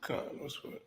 God, what's what?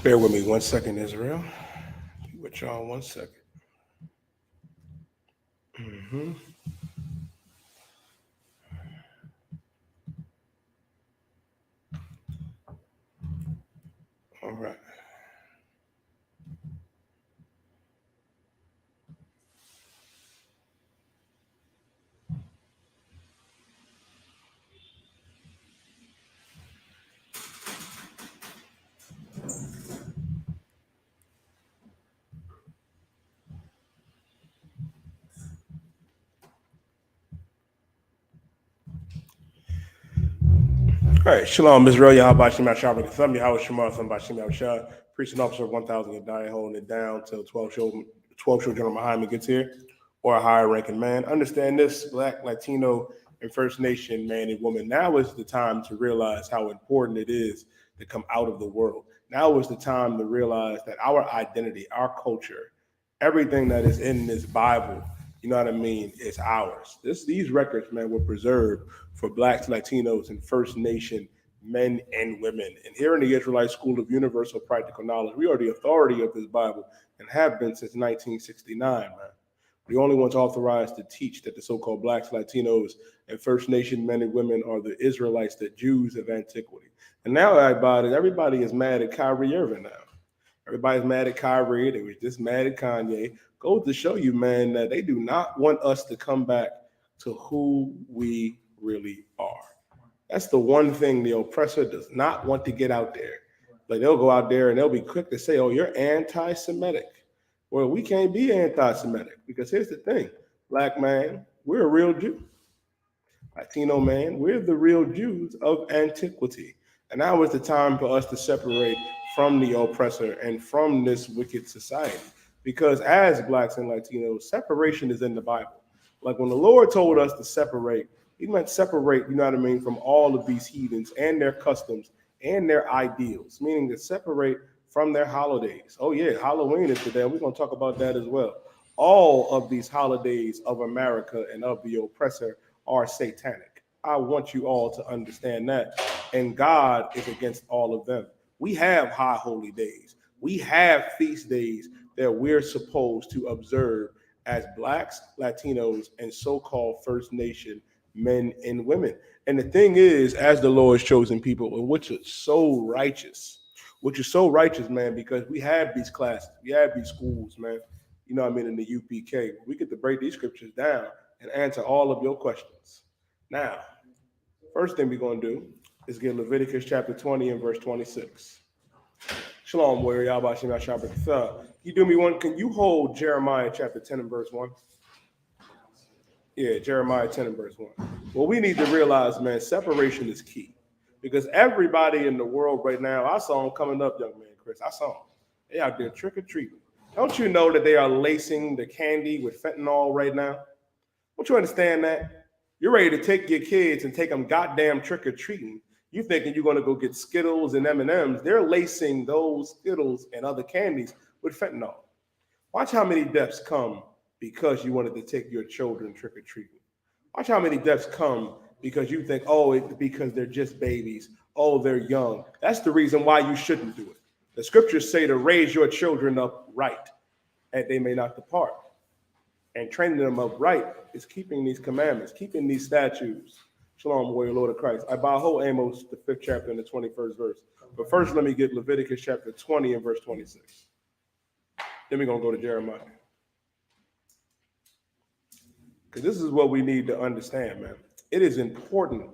Bear with me 1 second, Israel. Be with y'all 1 second. All right. All right, Shalom, Israel. Yahweh Shem Yahshua B'Katham, Yahweh Shemar Thum B'Shem Yahshua. Priest and officer of 1,000 and dying, holding it down till 12 show General Muhammad gets here, or a higher ranking man. Understand this, Black, Latino, and First Nation man and woman. Now is the time to realize how important it is to come out of the world. Now is the time to realize that our identity, our culture, everything that is in this Bible, you know what I mean, is ours. These records, man, were preserved for Blacks, Latinos, and First Nation men and women. And here in the Israelite School of Universal Practical Knowledge, we are the authority of this Bible and have been since 1969, man. The only ones authorized to teach that the so-called Blacks, Latinos, and First Nation men and women are the Israelites, the Jews of antiquity. And now everybody is mad at Kyrie Irving now. Everybody's mad at Kyrie. They was just mad at Kanye. Goes to show you, man, that they do not want us to come back to who we really are. That's the one thing the oppressor does not want to get out there. Like they'll go out there and they'll be quick to say, oh, you're anti-Semitic. Well, we can't be anti-Semitic because here's the thing. Black man, we're a real Jew. Latino man, we're the real Jews of antiquity. And now is the time for us to separate from the oppressor and from this wicked society. Because as Blacks and Latinos, separation is in the Bible. Like when the Lord told us to separate, he meant separate, you know what I mean, from all of these heathens and their customs and their ideals, meaning to separate from their holidays. Oh yeah, Halloween is today. We're going to talk about that as well. All of these holidays of America and of the oppressor are satanic. I want you all to understand that. And God is against all of them. We have high holy days. We have feast days that we're supposed to observe as Blacks, Latinos, and so-called First Nation men and women. And the thing is, as the Lord's chosen people, which is so righteous, man, because we have these classes, we have these schools, man, you know what I mean, in the U.P.K. We get to break these scriptures down and answer all of your questions. Now, first thing we're going to do is get Leviticus chapter 20 and verse 26. Shalom, warrior. Yahweh Shem Yahshua. You do me one. Can you hold Jeremiah chapter 10 and verse 1? Yeah, Jeremiah 10 and verse 1. Well, we need to realize, man, separation is key. Because everybody in the world right now, I saw them coming up, young man, Chris. I saw them. They out there trick-or-treating. Don't you know that they are lacing the candy with fentanyl right now? Don't you understand that? You're ready to take your kids and take them goddamn trick-or-treating. You thinking you're going to go get Skittles and M&Ms. They're lacing those Skittles and other candies with fentanyl. Watch how many deaths come because you wanted to take your children trick-or-treating. Watch how many deaths come because you think, oh, because they're just babies. Oh, they're young. That's the reason why you shouldn't do it. The scriptures say to raise your children up right, and they may not depart. And training them up right is keeping these commandments, keeping these statutes. Shalom, warrior, Lord of Christ. I buy whole Amos, the 5th chapter and the 21st verse. But first, let me get Leviticus chapter 20 and verse 26. Then we're going to go to Jeremiah. Because this is what we need to understand, man. It is important.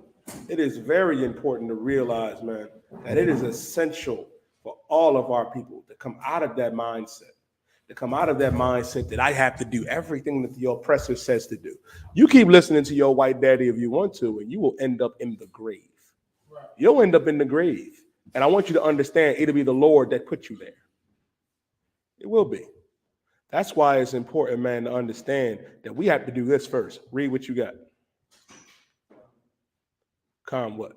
It is very important to realize, man, that it is essential for all of our people to come out of that mindset. To come out of that mindset that I have to do everything that the oppressor says to do. You keep listening to your white daddy if you want to, and you will end up in the grave. Right. You'll end up in the grave. And I want you to understand it'll be the Lord that put you there. It will be. That's why it's important, man, to understand that we have to do this first. Read what you got. Calm what?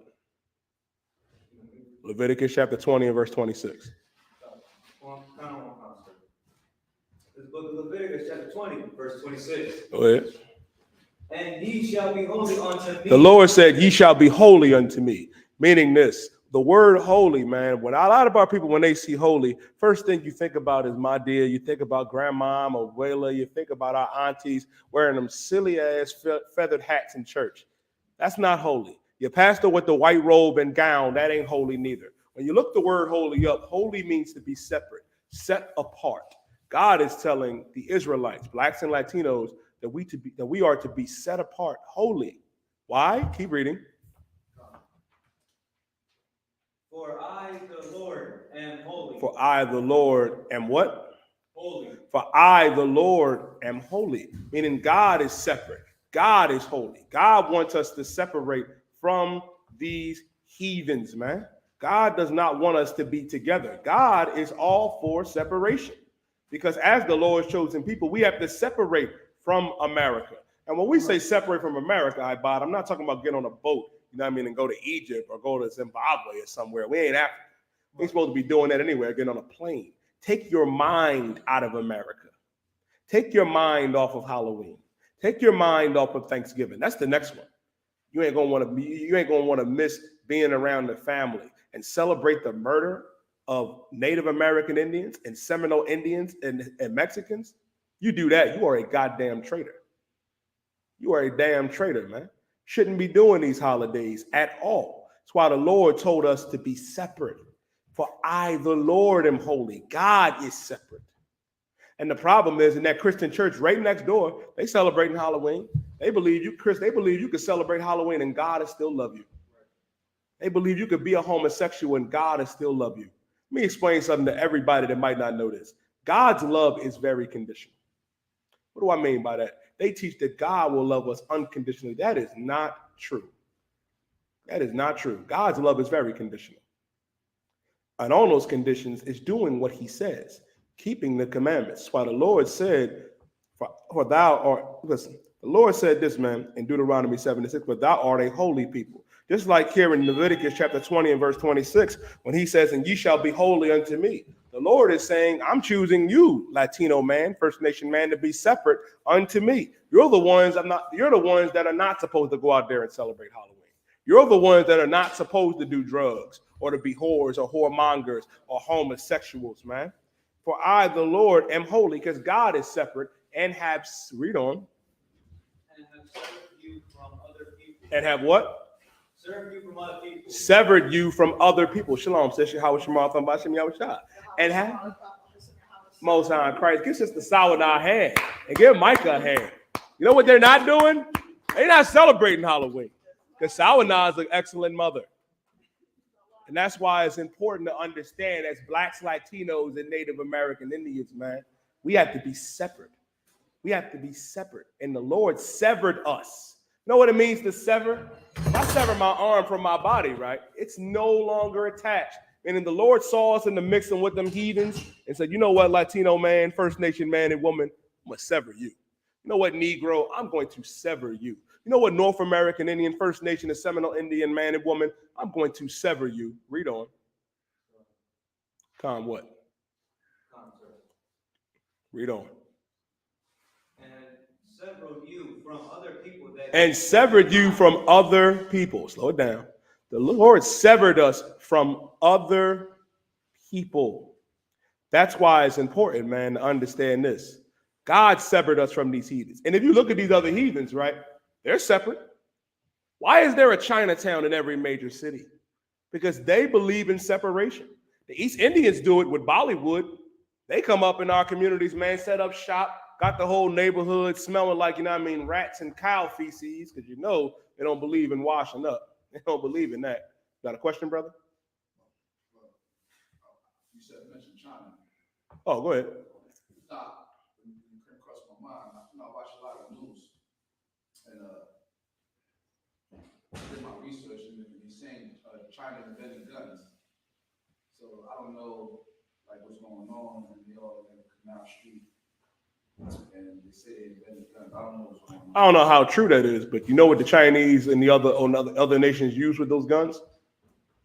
Leviticus chapter 20 and verse 26. The book of Leviticus, chapter 20, verse 26. Go ahead. And ye shall be holy unto me. The Lord said, ye shall be holy unto me. Meaning this, the word holy, man, when a lot of our people, when they see holy, first thing you think about is my dear. You think about grandma, abuela. You think about our aunties wearing them silly ass feathered hats in church. That's not holy. Your pastor with the white robe and gown, that ain't holy neither. When you look the word holy up, holy means to be separate, set apart. God is telling the Israelites, blacks and Latinos, that we are to be set apart, holy. Why? Keep reading. For I, the Lord, am holy. For I, the Lord, am what? Holy. For I, the Lord, am holy. Meaning God is separate. God is holy. God wants us to separate from these heathens, man. God does not want us to be together. God is all for separation. Because as the Lord's chosen people, we have to separate from America. And when we say separate from America, I'm not talking about getting on a boat, you know what I mean, and go to Egypt or go to Zimbabwe or somewhere. We ain't Africa. We ain't supposed to be doing that anywhere, getting on a plane. Take your mind out of America. Take your mind off of Halloween. Take your mind off of Thanksgiving. That's the next one. You ain't gonna want to miss being around the family and celebrate the murder of Native American Indians and Seminole Indians and Mexicans. You do that, you are a goddamn traitor. You are a damn traitor, man. Shouldn't be doing these holidays at all. That's why the Lord told us to be separate. For I, the Lord, am holy. God is separate. And the problem is in that Christian church right next door, they celebrating Halloween. They believe you can celebrate Halloween and God will still love you. They believe you could be a homosexual and God will still love you. Let me explain something to everybody that might not know this. God's love is very conditional. What do I mean by that? They teach that God will love us unconditionally. That is not true. That is not true. God's love is very conditional. And on those conditions is doing what he says, keeping the commandments. That's why the Lord said, the Lord said this, man, in Deuteronomy 7:6, but thou art a holy people. Just like here in Leviticus chapter 20 and verse 26, when he says, and ye shall be holy unto me. The Lord is saying, I'm choosing you, Latino man, First Nation man, to be separate unto me. You're the ones that are not supposed to go out there and celebrate Halloween. You're the ones that are not supposed to do drugs or to be whores or whoremongers or homosexuals, man. For I, the Lord, am holy, because God is separate and have, read on. And have severed you from other people. And have what? Severed you from other people. Severed you from other people. Shalom. Says Yahweh Shema from Bashem Yahushua. And have Most High Christ. Give Sister Sawanah a hand and give Micah a hand. You know what they're not doing? They're not celebrating Halloween. Because Sawanah is an excellent mother. And that's why it's important to understand as blacks, Latinos, and Native American Indians, man, we have to be separate. We have to be separate. And the Lord severed us. You know what it means to sever? If I sever my arm from my body, right? It's no longer attached. And then the Lord saw us in the mixing with them heathens and said, you know what, Latino man, First Nation man and woman, I'm going to sever you. You know what, Negro? I'm going to sever you. You know what, North American Indian, First Nation, and Seminole Indian man and woman? I'm going to sever you. Read on. Con what? Read on. And severed you from other people that. And severed you from other people. Slow it down. The Lord severed us from other people. That's why it's important, man, to understand this. God severed us from these heathens. And if you look at these other heathens, right, they're separate. Why is there a Chinatown in every major city? Because they believe in separation. The East Indians do it with Bollywood. They come up in our communities, man, set up shop, got the whole neighborhood smelling like, you know what I mean, rats and cow feces, because you know they don't believe in washing up. They don't believe in that. Got a question, brother? You said mention China. Oh, go ahead. Stop. You came across my mind. I watch a lot of news, and did my research, and he's saying China invented guns. So I don't know like what's going on, and they all in the Canal Street, and they say they invented guns. I don't know what's going on. I don't know how true that is, but you know what the Chinese and the other nations use with those guns?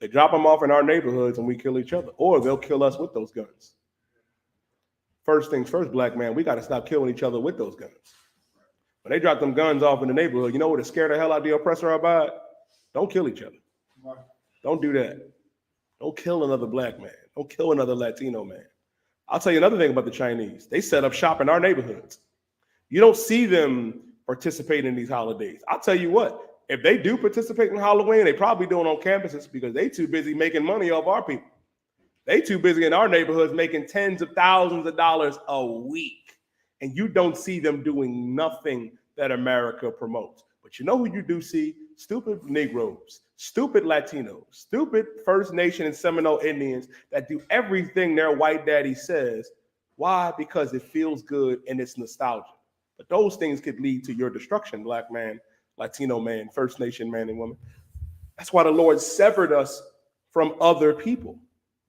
They drop them off in our neighborhoods and we kill each other, or they'll kill us with those guns. First things first, black man, we got to stop killing each other with those guns. When they drop them guns off in the neighborhood, you know what to scare the hell out of the oppressor about? Don't kill each other. Don't do that. Don't kill another black man. Don't kill another Latino man. I'll tell you another thing about the Chinese. They set up shop in our neighborhoods. You don't see them participate in these holidays. I'll tell you what, if they do participate in Halloween, they probably do it on campuses because they too busy making money off our people. They too busy in our neighborhoods making tens of thousands of dollars a week. And you don't see them doing nothing that America promotes. But you know who you do see? Stupid Negroes, stupid Latinos, stupid First Nation and Seminole Indians that do everything their white daddy says. Why? Because it feels good and it's nostalgia. But those things could lead to your destruction, black man, Latino man, First Nation man and woman. That's why the Lord severed us from other people,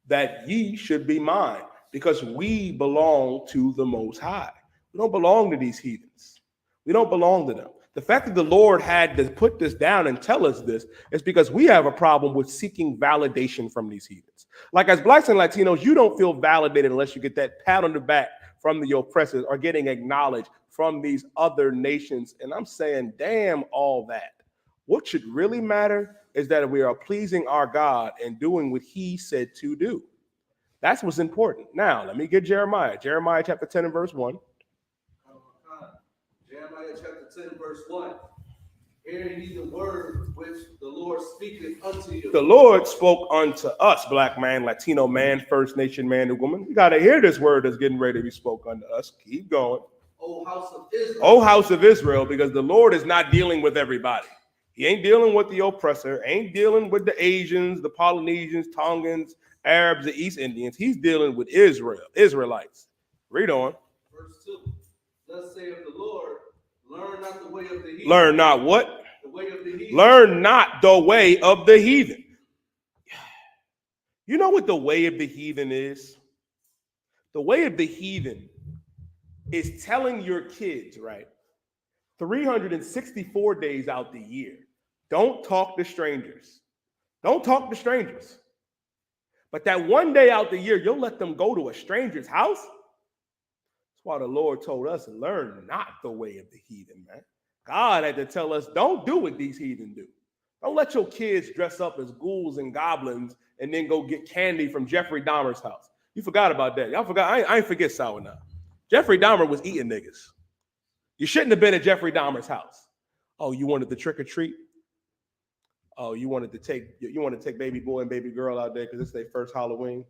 that ye should be mine, because we belong to the Most High. We don't belong to these heathens. We don't belong to them. The fact that the Lord had to put this down and tell us this is because we have a problem with seeking validation from these heathens. Like as blacks and Latinos, you don't feel validated unless you get that pat on the back from the oppressors or getting acknowledged from these other nations. And I'm saying, damn all that. What should really matter is that we are pleasing our God and doing what he said to do. That's what's important. Now, let me get Jeremiah. Jeremiah chapter 10 and verse 1. Jeremiah chapter 10, verse 1. Hear ye the word which the Lord speaketh unto you. The Lord spoke unto us, black man, Latino man, First Nation man and woman. We got to hear this word that's getting ready to be spoke unto us. Keep going. O house of Israel. O house of Israel, because the Lord is not dealing with everybody. He ain't dealing with the oppressor, ain't dealing with the Asians, the Polynesians, Tongans, Arabs, the East Indians. He's dealing with Israel, Israelites. Read on. Verse 2. Thus saith the Lord, learn not the way of the heathen. Learn not what? The way of the heathen. Learn not the way of the heathen. You know what the way of the heathen is? The way of the heathen is telling your kids, right, 364 days out the year, don't talk to strangers. Don't talk to strangers. But that one day out the year, you'll let them go to a stranger's house? That's why the Lord told us, learn not the way of the heathen, man. God had to tell us, don't do what these heathen do. Don't let your kids dress up as ghouls and goblins and then go get candy from Jeffrey Dahmer's house. You forgot about that. Y'all forgot. I ain't forget sour now. Jeffrey Dahmer was eating niggas. You shouldn't have been at Jeffrey Dahmer's house. Oh, you wanted the trick or treat? Oh, you wanted to take baby boy and baby girl out there because it's their first Halloween?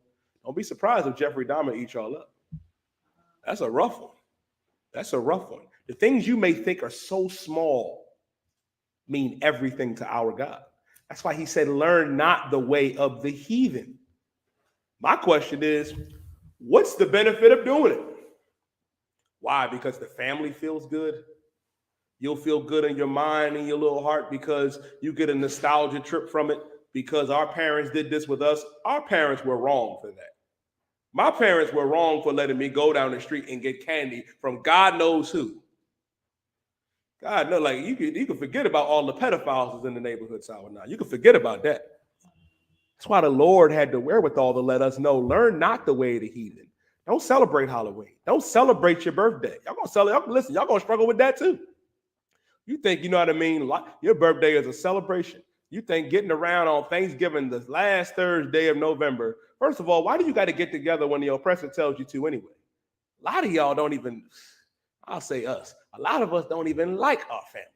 Don't be surprised if Jeffrey Dahmer eats y'all up. That's a rough one. That's a rough one. The things you may think are so small mean everything to our God. That's why he said, learn not the way of the heathen. My question is, what's the benefit of doing it? Why? Because the family feels good. You'll feel good in your mind and your little heart because you get a nostalgia trip from it because our parents did this with us. Our parents were wrong for that. My parents were wrong for letting me go down the street and get candy from God knows who. God, no, like you can forget about all the pedophiles that's in the neighborhood sour now. You can forget about that. That's why the Lord had the wherewithal to let us know, learn not the way of the heathen. Don't celebrate Halloween. Don't celebrate your birthday. Y'all gonna celebrate. Listen, y'all gonna struggle with that too. You think, you know what I mean? Like, your birthday is a celebration. You think getting around on Thanksgiving, the last Thursday of November. First of all, why do you got to get together when the oppressor tells you to anyway? A lot of y'all don't even, I'll say us, a lot of us don't even like our family.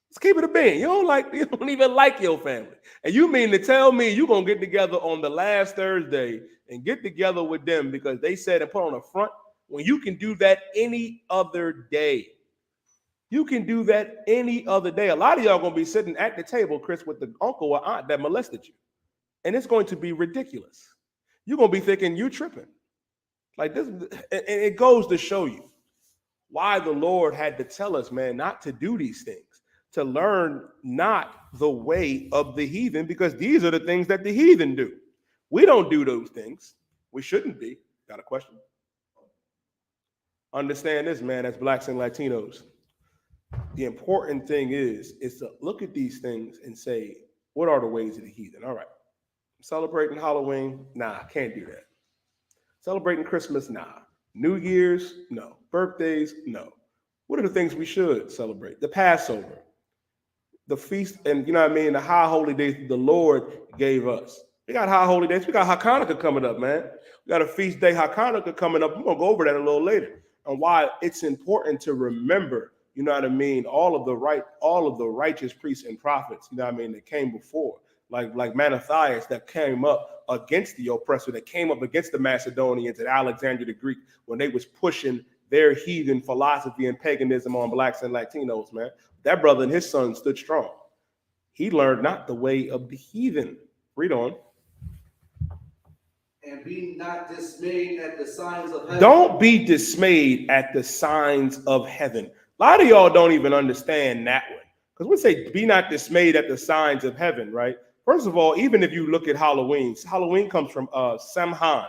Let's keep it a bean. You don't even like your family. And you mean to tell me you're going to get together on the last Thursday and get together with them because they said and put on a front when you can do that any other day? You can do that any other day. A lot of y'all going to be sitting at the table, Chris, with the uncle or aunt that molested you. And it's going to be ridiculous. You're going to be thinking you tripping. Like this, and it goes to show you why the Lord had to tell us, man, not to do these things, to learn not the way of the heathen, because these are the things that the heathen do. We don't do those things. We shouldn't be. Got a question? Understand this, man, as blacks and Latinos. The important thing is to look at these things and say, what are the ways of the heathen? All right. Celebrating Halloween? Nah, can't do that. Celebrating Christmas? Nah. New Year's? No. Birthdays? No. What are the things we should celebrate? The Passover, the feast, and you know what I mean, the high holy days the Lord gave us. We got high holy days. We got Hanukkah coming up, man. We got a feast day Hanukkah coming up. We're going to go over that a little later. And why it's important to remember, you know what I mean, all of the righteous priests and prophets, you know what I mean, that came before. Like Mattathias that came up against the oppressor, that came up against the Macedonians and Alexander the Greek when they was pushing their heathen philosophy and paganism on blacks and Latinos, man. That brother and his son stood strong. He learned not the way of the heathen. Read on. And be not dismayed at the signs of heaven. Don't be dismayed at the signs of heaven. A lot of y'all don't even understand that one. Because we say be not dismayed at the signs of heaven, right? First of all, even if you look at Halloween comes from Samhain.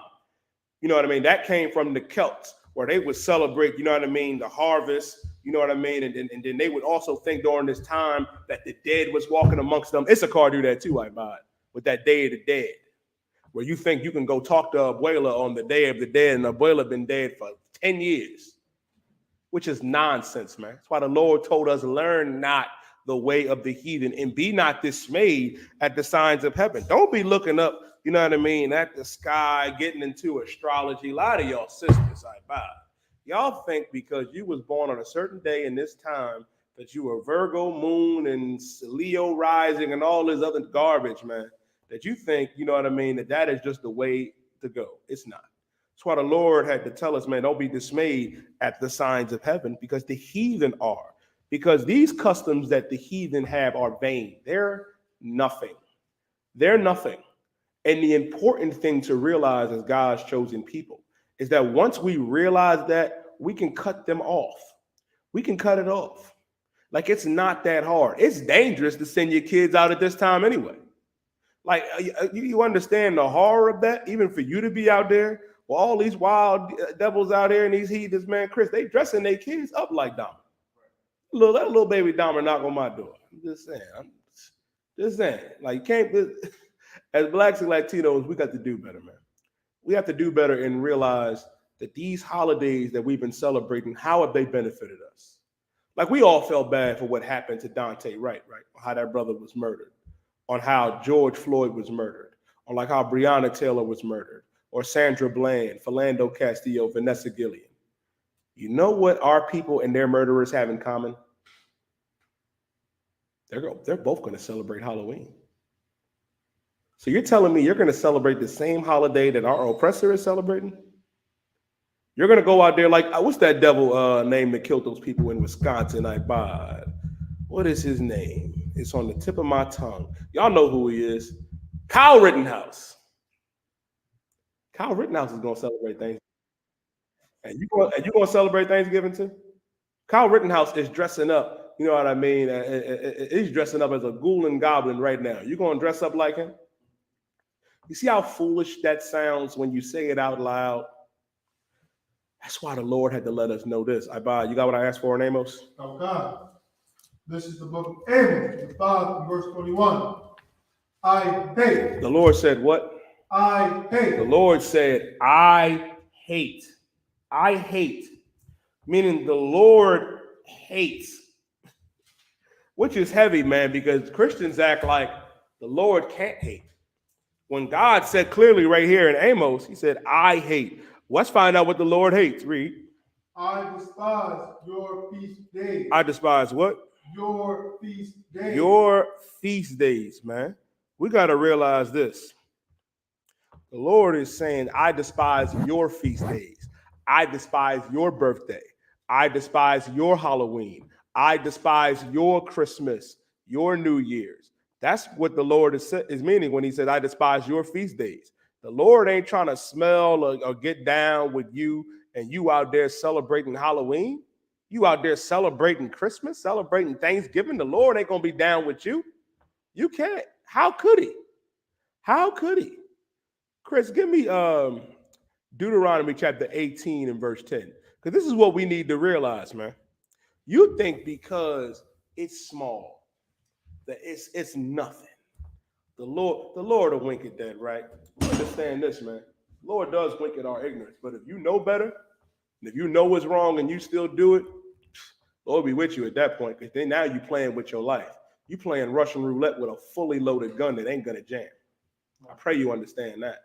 You know what I mean? That came from the Celts, where they would celebrate, you know what I mean, the harvest, you know what I mean? And then they would also think during this time that the dead was walking amongst them. Issachar do that too, I buy it, with that Day of the Dead, where you think you can go talk to Abuela on the Day of the Dead, and Abuela been dead for 10 years, which is nonsense, man. That's why the Lord told us, learn not the way of the heathen and be not dismayed at the signs of heaven. Don't be looking up, you know what I mean, at the sky, getting into astrology. A lot of y'all sisters, I buy. Y'all think because you was born on a certain day in this time that you were Virgo moon and Leo rising and all this other garbage, man, that you think, you know what I mean, that is just the way to go. It's not. That's why the Lord had to tell us, man, don't be dismayed at the signs of heaven, because the heathen are. Because these customs that the heathen have are vain. They're nothing. They're nothing. And the important thing to realize as God's chosen people is that once we realize that, we can cut them off. We can cut it off. Like, it's not that hard. It's dangerous to send your kids out at this time anyway. Like, you understand the horror of that? Even for you to be out there with all these wild devils out there and these heathens, man, Chris, they dressing their kids up like Dahmer. That little baby Dahmer knock on my door. I'm just saying. Like, you can't, as blacks and Latinos, we got to do better, man. We have to do better and realize that these holidays that we've been celebrating, how have they benefited us? Like, we all felt bad for what happened to Dante Wright, right? How that brother was murdered, on how George Floyd was murdered, on like how Breonna Taylor was murdered, or Sandra Bland, Philando Castillo, Vanessa Gillian. You know what our people and their murderers have in common? They're both going to celebrate Halloween. So you're telling me you're going to celebrate the same holiday that our oppressor is celebrating? You're going to go out there like, what's that devil name that killed those people in Wisconsin? What is his name? It's on the tip of my tongue. Y'all know who he is. Kyle Rittenhouse. Kyle Rittenhouse is going to celebrate Thanksgiving. And you going to celebrate Thanksgiving too? Kyle Rittenhouse is dressing up, you know what I mean? He's dressing up as a ghoul and goblin right now. You going to dress up like him? You see how foolish that sounds when you say it out loud? That's why the Lord had to let us know this. Abba, you got what I asked for in Amos? Oh God. This is the book of Amos, the 5 and verse 21. I hate. The Lord said what? I hate. The Lord said, I hate. I hate. Meaning the Lord hates. Which is heavy, man, because Christians act like the Lord can't hate. When God said clearly right here in Amos, he said, I hate. Let's find out what the Lord hates. Read. I despise your feast days. I despise what? Your feast days. Your feast days, man. We got to realize this. The Lord is saying, I despise your feast days. I despise your birthday. I despise your Halloween. I despise your Christmas, your New Year's. That's what the Lord is meaning when he said, I despise your feast days. The Lord ain't trying to smell or get down with you and you out there celebrating Halloween. You out there celebrating Christmas, celebrating Thanksgiving. The Lord ain't going to be down with you. You can't. How could he? How could he? Chris, give me Deuteronomy chapter 18 and verse 10. Because this is what we need to realize, man. You think because it's small, that it's nothing. The Lord will wink at that, right? Understand this, man. The Lord does wink at our ignorance. But if you know better, and if you know what's wrong and you still do it, the Lord will be with you at that point. Because then now you're playing with your life. You're playing Russian roulette with a fully loaded gun that ain't gonna jam. I pray you understand that.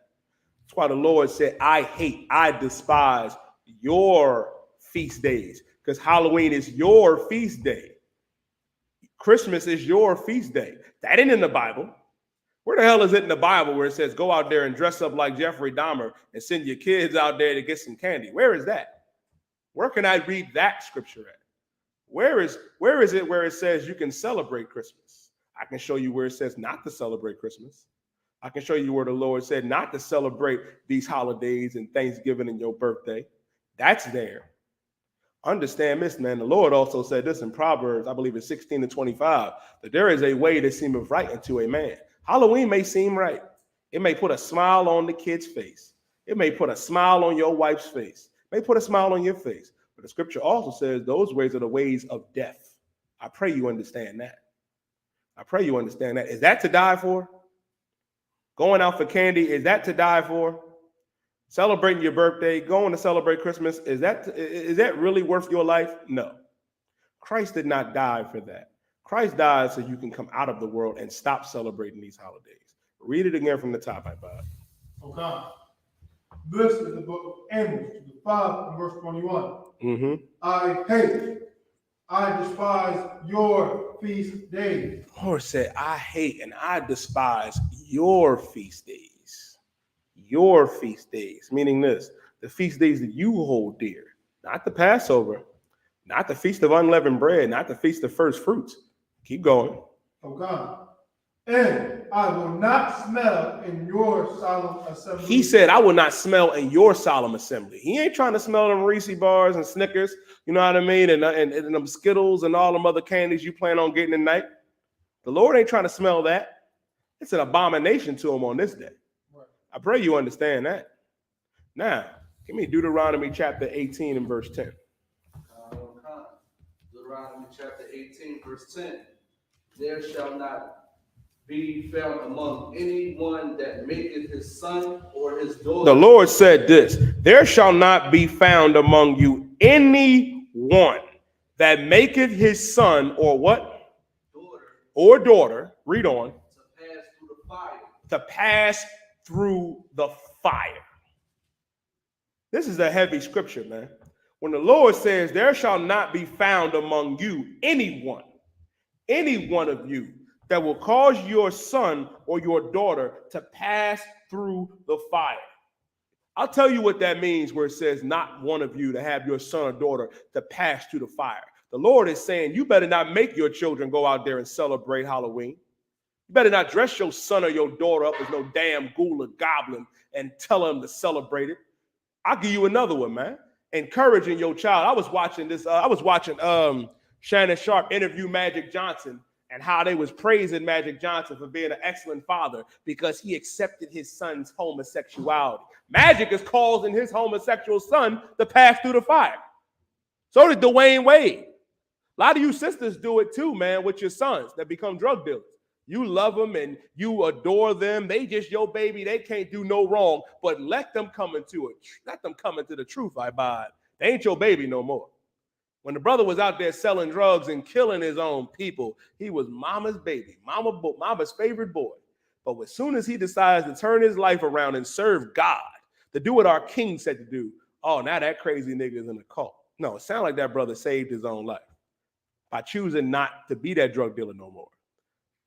That's why the Lord said, I hate, I despise your feast days. Because Halloween is your feast day. Christmas is your feast day. That ain't in the Bible. Where the hell is it in the Bible where it says go out there and dress up like Jeffrey Dahmer and send your kids out there to get some candy? Where is that? Where can I read that scripture at? Where is it where it says you can celebrate Christmas? I can show you where it says not to celebrate Christmas. I can show you where the Lord said not to celebrate these holidays and Thanksgiving and your birthday. That's there. Understand this, man. The Lord also said this in Proverbs, I believe it's 16 to 25, that there is a way that seemeth right unto a man. Halloween may seem right. It may put a smile on the kid's face. It may put a smile on your wife's face. It may put a smile on your face. But the scripture also says those ways are the ways of death. I pray you understand that. I pray you understand that. Is that to die for? Going out for candy, is that to die for? Celebrating your birthday, going to celebrate Christmas, is that really worth your life? No. Christ did not die for that. Christ died so you can come out of the world and stop celebrating these holidays. Read it again from the top, I believe. Okay. This is the book of Amos, the 5 and verse 21. I hate, I despise your feast days. The Lord said, I hate and I despise your feast days. Your feast days, meaning this, the feast days that you hold dear, not the Passover, not the feast of unleavened bread, not the feast of first fruits. Keep going. Oh God. And I will not smell in your solemn assembly. He said, I will not smell in your solemn assembly. He ain't trying to smell them Reese bars and Snickers, you know what I mean? And them Skittles and all them other candies you plan on getting tonight. The Lord ain't trying to smell that. It's an abomination to him on this day. I pray you understand that. Now, give me Deuteronomy chapter 18 and verse 10. Deuteronomy chapter 18, verse 10. There shall not be found among anyone that maketh his son or his daughter. The Lord said this, there shall not be found among you anyone that maketh his son or what? Daughter. Or daughter, read on. To pass through the fire. To pass through the fire. This is a heavy scripture, man. When the Lord says, there shall not be found among you anyone, any one of you that will cause your son or your daughter to pass through the fire. I'll tell you what that means where it says not one of you to have your son or daughter to pass through the fire. The Lord is saying you better not make your children go out there and celebrate Halloween. You better not dress your son or your daughter up as no damn ghoul or goblin and tell them to celebrate it. I'll give you another one, man. Encouraging your child. I was watching Shannon Sharp interview Magic Johnson, and how they was praising Magic Johnson for being an excellent father because he accepted his son's homosexuality. Magic is causing his homosexual son to pass through the fire. So did Dwayne Wade. A lot of you sisters do it too, man, with your sons that become drug dealers. You love them and you adore them. They just your baby. They can't do no wrong, but let them come into it. Let them come into the truth, I buy. They ain't your baby no more. When the brother was out there selling drugs and killing his own people, he was mama's baby, mama's favorite boy. But as soon as he decides to turn his life around and serve God, to do what our king said to do, oh, now that crazy nigga is in a cult. No, it sounds like that brother saved his own life by choosing not to be that drug dealer no more,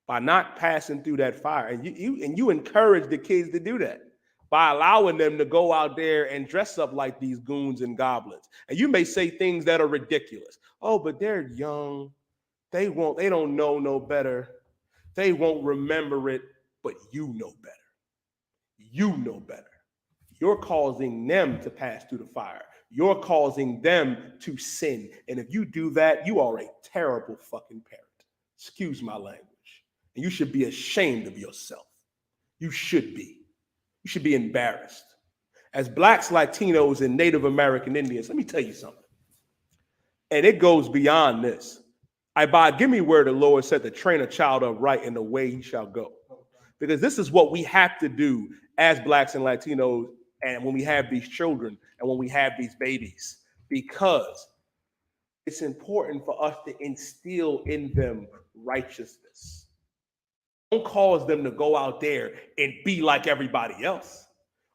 by not passing through that fire. And you encourage the kids to do that by allowing them to go out there and dress up like these goons and goblins. And you may say things that are ridiculous. Oh, but they're young. They don't know no better. They won't remember it, but you know better. You know better. You're causing them to pass through the fire. You're causing them to sin. And if you do that, you are a terrible fucking parent. Excuse my language. And you should be ashamed of yourself. You should be. You should be embarrassed. As Blacks, Latinos, and Native American Indians, let me tell you something. And it goes beyond this. Give me where the Lord said to train a child upright in the way he shall go. Because this is what we have to do as Blacks and Latinos, and when we have these children and when we have these babies, because it's important for us to instill in them righteousness. Don't cause them to go out there and be like everybody else.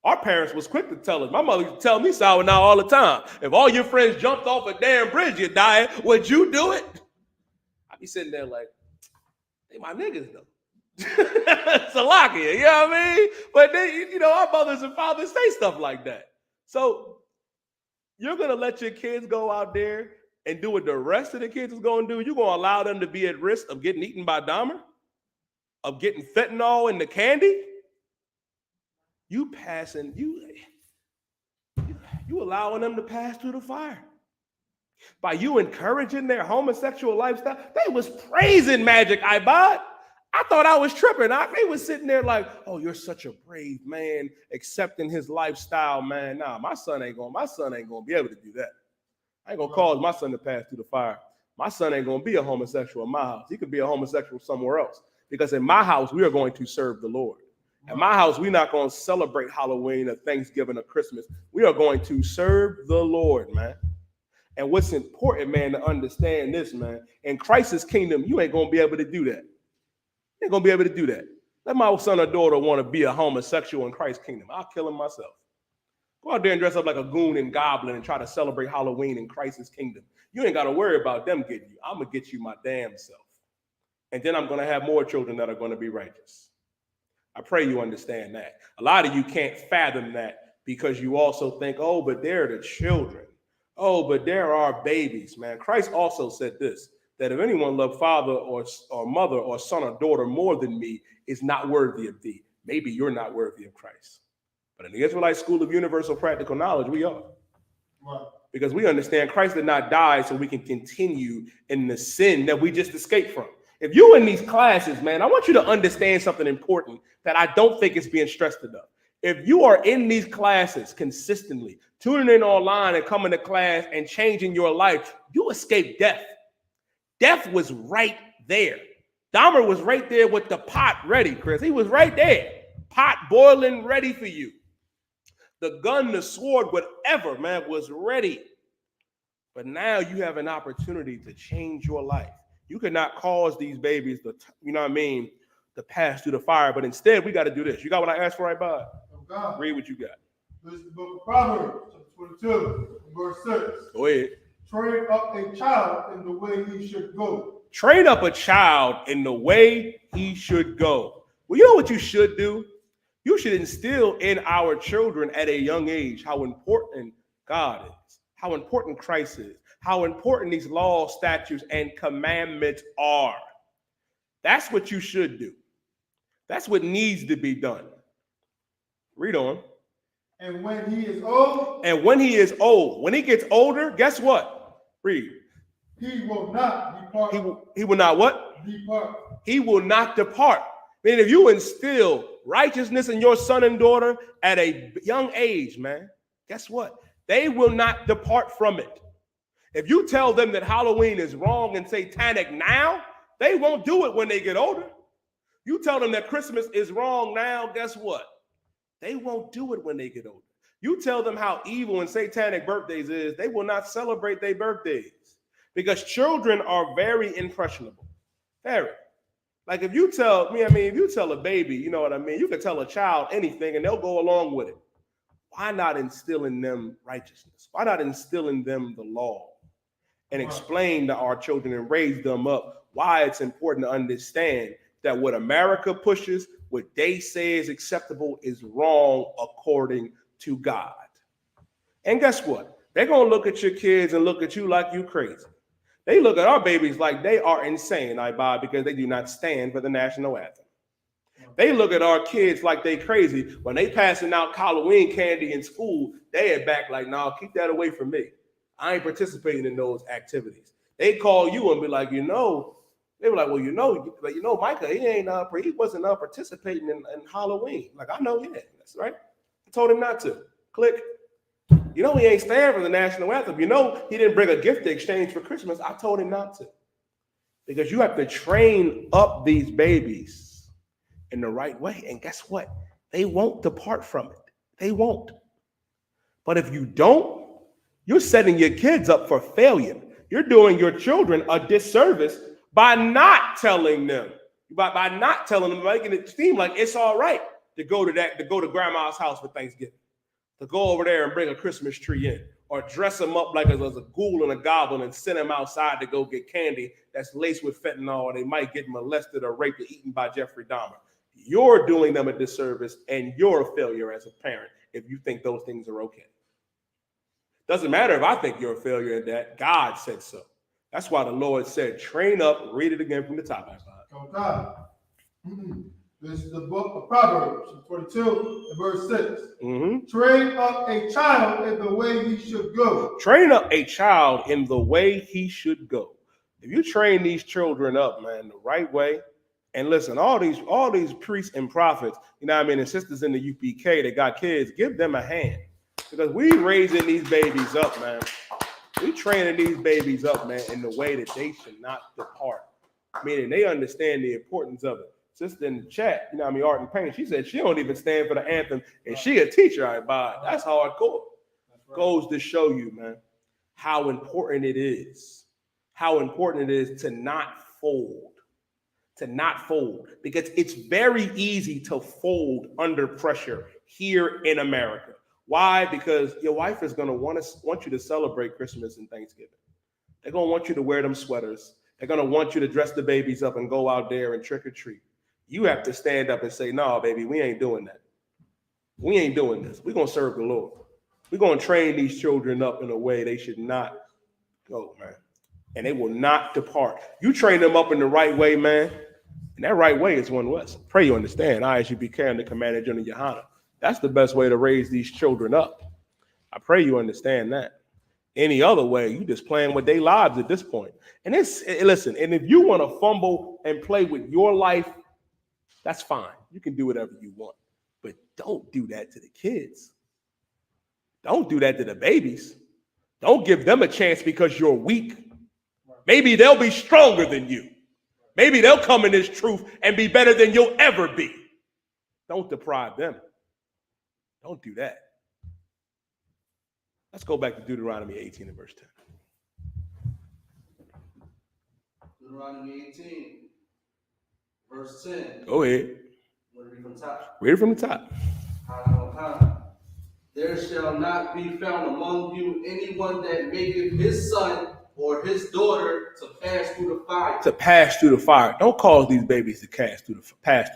Our parents was quick to tell us. My mother used to tell me sour now all the time. If all your friends jumped off a damn bridge, you died, would you do it? I'd be sitting there like, they my niggas though. Salakia, you know what I mean? But they, our mothers and fathers say stuff like that. So you're gonna let your kids go out there and do what the rest of the kids is gonna do? You're gonna allow them to be at risk of getting eaten by Dahmer? Of getting fentanyl in the candy? You allowing them to pass through the fire. By you encouraging their homosexual lifestyle. They was praising Magic Ibad. I thought I was tripping. They was sitting there like, oh, you're such a brave man, accepting his lifestyle, man. Nah, my son ain't gonna be able to do that. I ain't gonna cause my son to pass through the fire. My son ain't gonna be a homosexual in my house. He could be a homosexual somewhere else. Because in my house, we are going to serve the Lord. In my house, we're not going to celebrate Halloween or Thanksgiving or Christmas. We are going to serve the Lord, man. And what's important, man, to understand this, man, in Christ's kingdom, you ain't going to be able to do that. You ain't going to be able to do that. Let my son or daughter want to be a homosexual in Christ's kingdom. I'll kill him myself. Go out there and dress up like a goon and goblin and try to celebrate Halloween in Christ's kingdom. You ain't got to worry about them getting you. I'm going to get you my damn self. And then I'm going to have more children that are going to be righteous. I pray you understand that. A lot of you can't fathom that because you also think, oh, but they're the children. Oh, but there are babies, man. Christ also said this, that if anyone love father or mother or son or daughter more than me is not worthy of thee. Maybe you're not worthy of Christ. But in the Israelite School of Universal Practical Knowledge, we are. Right. Because we understand Christ did not die so we can continue in the sin that we just escaped from. If you're in these classes, man, I want you to understand something important that I don't think is being stressed enough. If you are in these classes consistently, tuning in online and coming to class and changing your life, you escape death. Death was right there. Dahmer was right there with the pot ready, Chris. He was right there. Pot boiling, ready for you. The gun, the sword, whatever, man, was ready. But now you have an opportunity to change your life. You cannot cause these babies to, to pass through the fire. But instead, we got to do this. You got what I asked for, right, Bob? Oh, read what you got. This is the book of Proverbs, chapter 22, verse 6. Go ahead. Train up a child in the way he should go. Train up a child in the way he should go. Well, you know what you should do? You should instill in our children at a young age how important God is, how important Christ is, how important these laws, statutes, and commandments are. That's what you should do. That's what needs to be done. Read on. And when he is old. And when he is old, when he gets older, guess what? Read. He will not depart. He will not what? Depart. He will not depart. I mean, if you instill righteousness in your son and daughter at a young age, man, guess what? They will not depart from it. If you tell them that Halloween is wrong and satanic now, they won't do it when they get older. You tell them that Christmas is wrong now, guess what? They won't do it when they get older. You tell them how evil and satanic birthdays is, they will not celebrate their birthdays because children are very impressionable. Very. Like if you tell me, if you tell a baby, you know what I mean? You can tell a child anything and they'll go along with it. Why not instill in them righteousness? Why not instill in them the law and explain to our children and raise them up why it's important to understand that what America pushes, what they say is acceptable is wrong according to God. And guess what? They're going to look at your kids and look at you like you crazy. They look at our babies like they are insane, because they do not stand for the national anthem. They look at our kids like they crazy. When they passing out Halloween candy in school, they are back like, nah, keep that away from me. I ain't participating in those activities. They call you and be like, they were like, well, Micah, he wasn't participating in Halloween. Like, I know, yeah, that's right. I told him not to. Click. He ain't stand for the national anthem. He didn't bring a gift to exchange for Christmas. I told him not to. Because you have to train up these babies in the right way. And guess what? They won't depart from it. They won't. But if you don't, you're setting your kids up for failure. You're doing your children a disservice by not telling them, making it seem like it's all right to go to grandma's house for Thanksgiving, to go over there and bring a Christmas tree in, or dress them up like as a ghoul and a goblin and send them outside to go get candy that's laced with fentanyl, or they might get molested or raped or eaten by Jeffrey Dahmer. You're doing them a disservice, and you're a failure as a parent if you think those things are okay. Doesn't matter if I think you're a failure in that. God said so. That's why the Lord said, train up. Read it again from the top. This is the book of Proverbs, 22 and verse 6. Mm-hmm. Train up a child in the way he should go. Train up a child in the way he should go. If you train these children up, man, the right way, and listen, all these priests and prophets, and sisters in the U.P.K. that got kids, give them a hand. Because we raising these babies up, man. We training these babies up, man, in the way that they should not depart. Meaning they understand the importance of it. Sister in the chat, Art and Pain, she said she don't even stand for the anthem, and she a teacher, That's hardcore. Right. Goes to show you, man, how important it is. How important it is to not fold. To not fold. Because it's very easy to fold under pressure here in America. Why? Because your wife is going to want you to celebrate Christmas and Thanksgiving. They're going to want you to wear them sweaters. They're going to want you to dress the babies up and go out there and trick or treat. You have to stand up and say, no, baby, we ain't doing that. We ain't doing this. We're going to serve the Lord. We're going to train these children up in a way they should not go, man. And they will not depart. You train them up in the right way, man. And that right way is 1West. Pray you understand. I.S.U.P.K. and the Commander General Yahanna. That's the best way to raise these children up. I pray you understand that. Any other way, you just playing with their lives at this point. And listen, and if you want to fumble and play with your life, that's fine. You can do whatever you want. But don't do that to the kids. Don't do that to the babies. Don't give them a chance because you're weak. Maybe they'll be stronger than you. Maybe they'll come in this truth and be better than you'll ever be. Don't deprive them. Don't do that. Let's go back to Deuteronomy 18 and verse 10. Deuteronomy 18, verse 10. Go ahead. Want to read from the top? Read it from the top. There shall not be found among you anyone that maketh his son or his daughter to pass through the fire. To pass through the fire. Don't cause these babies to pass through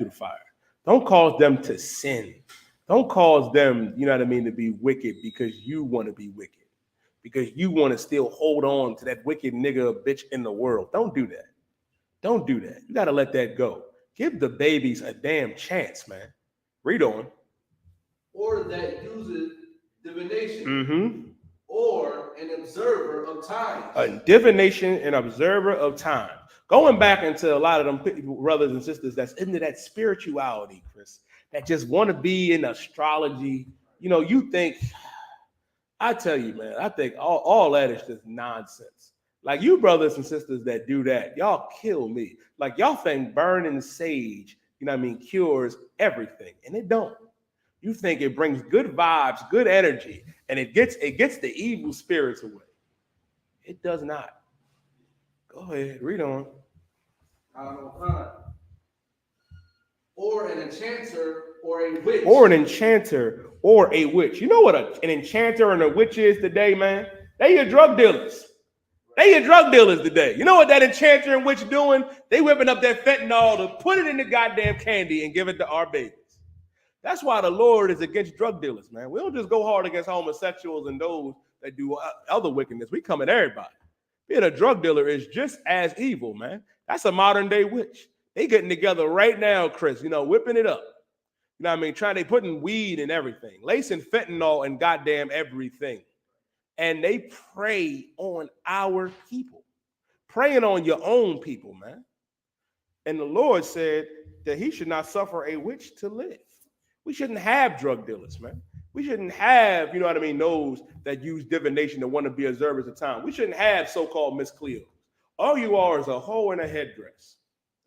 the fire. Don't cause them to sin. Don't cause them, to be wicked because you want to be wicked. Because you want to still hold on to that wicked nigga bitch in the world. Don't do that. Don't do that. You got to let that go. Give the babies a damn chance, man. Read on. Or that uses divination. Mm-hmm. or an observer of time. A divination and observer of time. Going back into a lot of them brothers and sisters that's into that spirituality, Chris, that just want to be in astrology. You know, you think, I tell you, man, I think all that is just nonsense. Like you brothers and sisters that do that, y'all kill me. Like y'all think burning sage, you know what I mean, cures everything, and it don't. You think it brings good vibes, good energy, and it gets the evil spirits away. It does not. Go ahead, read on. Or an enchanter or a witch. Or an enchanter or a witch. You know what an enchanter and a witch is today, man? They your drug dealers. They your drug dealers today. You know what that enchanter and witch doing? They whipping up that fentanyl to put it in the goddamn candy and give it to our babies. That's why the Lord is against drug dealers, man. We don't just go hard against homosexuals and those that do other wickedness. We come at everybody. Being a drug dealer is just as evil, man. That's a modern day witch. They getting together right now, Chris, you know, whipping it up. You know what I mean? They putting weed in everything, lacing fentanyl and goddamn everything. And they prey on our people, preying on your own people, man. And the Lord said that he should not suffer a witch to live. We shouldn't have drug dealers, man. We shouldn't have, you know what I mean, those that use divination to want to be observers of time. We shouldn't have so-called Miss Cleo. All you are is a hoe in a headdress.